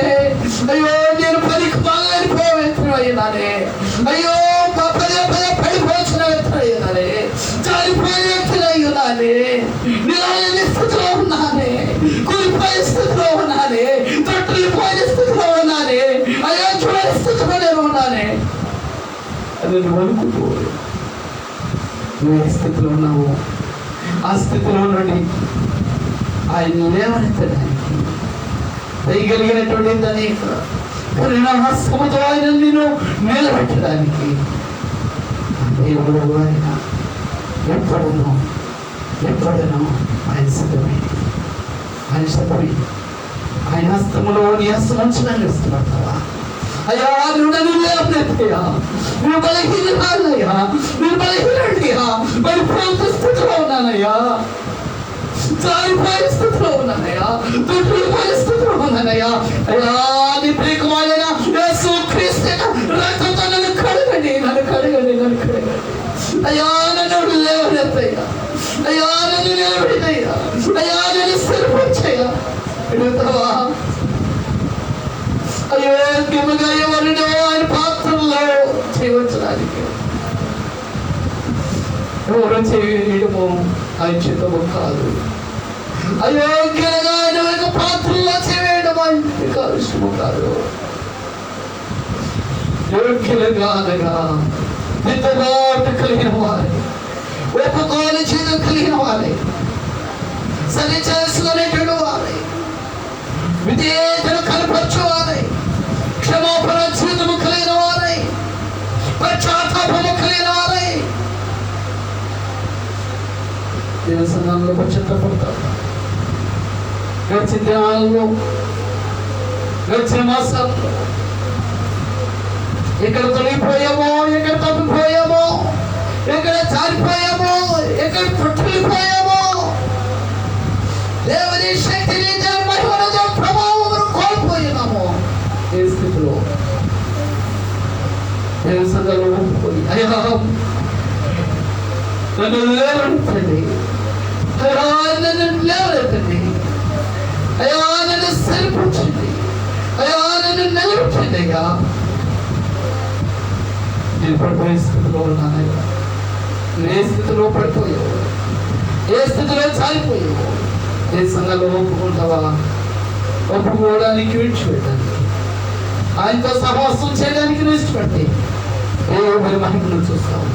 అయ్యో నేను పనికి బాగానే, అయ్యో పదే పడిపోసిన వ్యక్తులయ్యానే, జారిపోయిన వ్యక్తులయ్యున్నానే, నిలవని స్థితిలో ఉన్నానే, కూలిపోయే స్థితిలో ఉన్నానే, తొట్టిపోయిన స్థితిలో ఉన్నానే, అయోగ్యమైన స్థితిలో నేను ఉన్నానే అని నువ్వు అనుకుంటూ నువ్వు ఏ స్థితిలో ఉన్నావు? ఆ స్థితిలో నుండి ఆయన లేవనెత్తడానికి వేయగలిగినటువంటి దాన్ని హస్తముతో ఆయన నేను నిలబెట్టడానికి దేవుడు ఆయన ఎప్పుడునో ఆయన సిద్ధమైంది. ఆయన హస్తములో నీ హస్తం ఉంచడానికి ఇష్టపడతావా? అయ్యా నువ్వు నన్ను లేవనెత్తయ్యా, నువ్వు బలహీనయ్యా, నువ్వు బలహీనయ్యా, మరి ప్రాంత స్థితిలో ఉన్నానయ్యా, జారిపోయే స్థితిలో ఉన్నానయ్యా, దుఃఖిపోయే స్థితిలో ఉన్నానయ్యా. అయ్యా నీ ప్రియకుమారుడైన యేసు క్రీస్తు రక్తంతో నన్ను కడగండి. అయ్యా నన్ను లేవనెత్తయ్యా, అయ్యా నన్ను నిలబెట్టయ్యా, అయ్యా నన్ను స్థిరపరచయ్యా. ఎడుగుతావా? అయోగ్యముగా ఎవరినో ఆయన పాత్రలో చేయవచ్చడానికి ఎవరు చేయడము ఆయన చిత్తము కాదు. అయోగ్యంగా ఆయన యొక్క పాత్రలో చేయడం ఆయనకి ఇష్టము కాదు. యోగ్యులుగా అనగా దిద్దుబాటు కలిగిన వారి, ఒప్పుకోని జీవితం కలిగిన వారి, సరి చేసుకునేటువంటి వారి, విధేయతను కనపరచువారి, క్షమ క్షమాపణ జీవితము కలిగిన వారై, పశ్చాత్తాపము కలిగిన వారై దేవుని సంఘంలో పశ్చాత్తాపడతారు. గడిచిన దినాల్లో, గడిచిన మాసాల్లో ఎక్కడ తొలగిపోయామో, ఎక్కడ తప్పిపోయామో, ఎక్కడ జారిపోయామో, ఎక్కడ పట్టుకుపోయామో, దేవుని శక్తిని, దేవుని మహిమను, ప్రభావమును కోల్పోయినామో ఏ స్థితిలో దేవుని సంఘంలో ఉండిపోయి, అయ్యా నన్ను లేవనెత్తండి, అయ్యా నన్ను లేవనెత్తండి, అయ్యా నన్ను సరిపుచ్చండి, అయ్యా నన్ను నిలబెట్టండి. అయ్యా నేను పడిపోయే స్థితిలో ఉన్నానయ్యా. నువ్వు ఏ స్థితిలో పడిపోయావు, ఏ స్థితిలో చాలిపోయావు, ఏ సంఘంలో ఒప్పుకుంటావా? ఒప్పుకోవడానికి, విడిచిపెట్టడానికి, ఆయనతో సహవాసం చేయడానికి విడిచిపెట్టి దేవుని మహిమను చూస్తావు,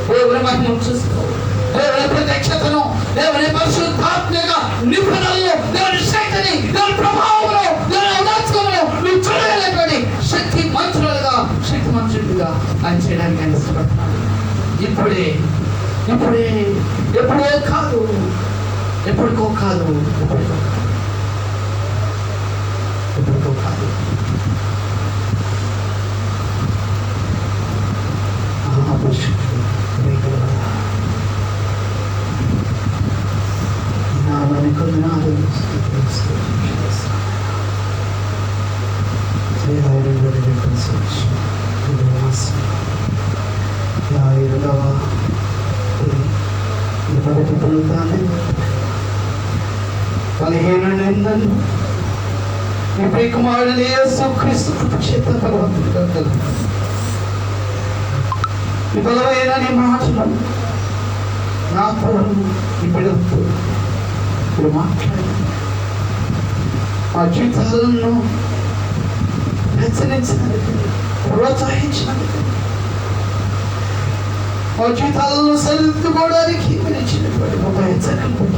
దేవుని మహిమను చూస్తావు, దేవుని ప్రత్యక్షతను, దేవుని పరిశుద్ధాత్మక నిపుణులను, దేవుని శక్తిని, దేవుని ప్రభావంలో, దేవుని ఔన్నత్యములో నువ్వు చూడగలిగినటువంటి శక్తి మంత్రులుగా, శక్తి మంత్రులుగా ఆయన చేయడానికి ఆయన ఇష్టపడతాడు. ఇప్పుడే ఇప్పుడే ఎప్పుడో కాదు, ఎప్పటికో కాదు, ఎప్పటికో కాదు. కుమారుని యేసుక్రీస్తు కృప చేత భగవంతుడిగా కలుగు ఈ బలమైన నీ మాటలు నా తోడు ఈ బిడ్డలతో ఇప్పుడు మాట్లాడి మా జీవితాలను హెచ్చరించినందుకు, ప్రోత్సహించినందుకు, మా జీవితాలను సరిదిద్దుకోవడానికి మీరు ఇచ్చినటువంటి ఒక హెచ్చరికలు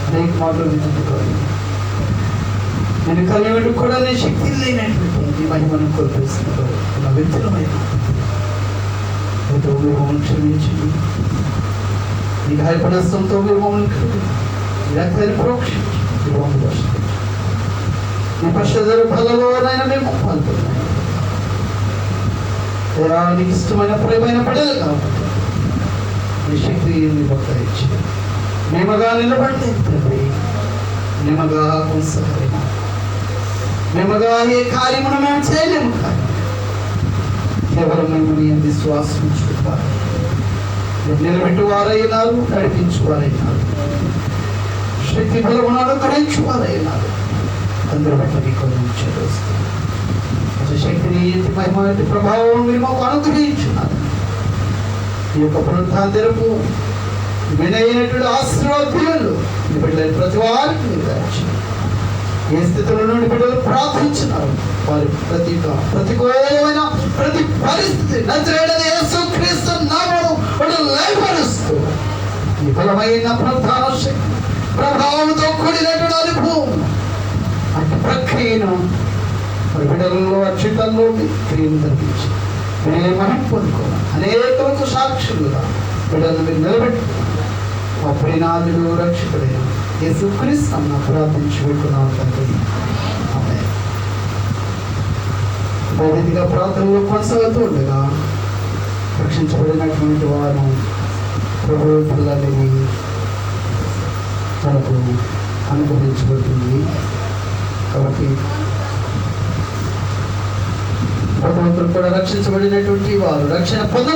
అనేక మాటలు విధించుకోవాలి. నేను కలిగి కూడా నీ శక్తి లేనటువంటి మహిమను కోల్పోతున్నాడు నా వ్యక్తులమైన మమ్మల్ని క్షమించండి. నీ గాయపడస్తంతో మీరు మమ్మల్ని రక్తాన్ని ప్రోక్షించి మీరు మమ్మల్ని దర్శించండి. నీ పశ్చాత్తర ఫలలోనైనా మేము పాల్గొన్నాయి. నీకు ఇష్టమైన ప్రేమైన పడలు కాబట్టి నీ శక్తి బొక్కాయించి మేమగా నిలబడితే తండ్రి, మేమగా కొనసాగలేము, మేమగా ఏ కార్యమును మేము చేయలేము. కానీ కేవలం మేము నీ విశ్వాసం చూపాలి. నిలబెట్టువారైనారు, నడిపించువారైనారు, శక్తి బలమును అనుగ్రహించువారైనారు. అందరూ బట్టి మీకు చేస్తుంది శక్తిని, మహిమ, ప్రభావం మీరు మాకు అనుగ్రహించున్నారు. ఈ యొక్క పునరుద్ధాంతరపు వినైనటువంటి ఆశీర్వాదాలు ఈ బిడ్డలు ప్రతి వారికి నిర్వహించి ఏ స్థితిలో నుండి బిడ్డలు ప్రార్థించినారు వారి ప్రతికూలమైన ప్రతి పరిస్థితి నజరేయుడైన యేసుక్రీస్తు నామమున లయపరుస్తూ ఈ బలమైన పునరుద్ధాన శక్తి ప్రభావంతో కూడినటువంటి అనుభవం అటు ప్రక్రియను మరి బిడ్డలలో అక్షితల్లో క్రియను జరిపించి మనం పొందుకోవాలి. అనేకలకు సాక్షులుగా బిడ్డలను మీరు నిలబెట్టి మా ప్రియనాథుడు రక్షకుడైన యేసుక్రీస్తు ప్రార్థించి పెట్టుకున్నాం తండ్రి. అదే రీతిగా ప్రార్థనలో కొనసాగుతూ ఉండగా రక్షించబడినటువంటి వారు ప్రభు పిల్లలని తనకు అనుగ్రహించబడుతుంది. కాబట్టి భగవంతుడు కూడా రక్షించబడినటువంటి వారు రక్షణ పొంద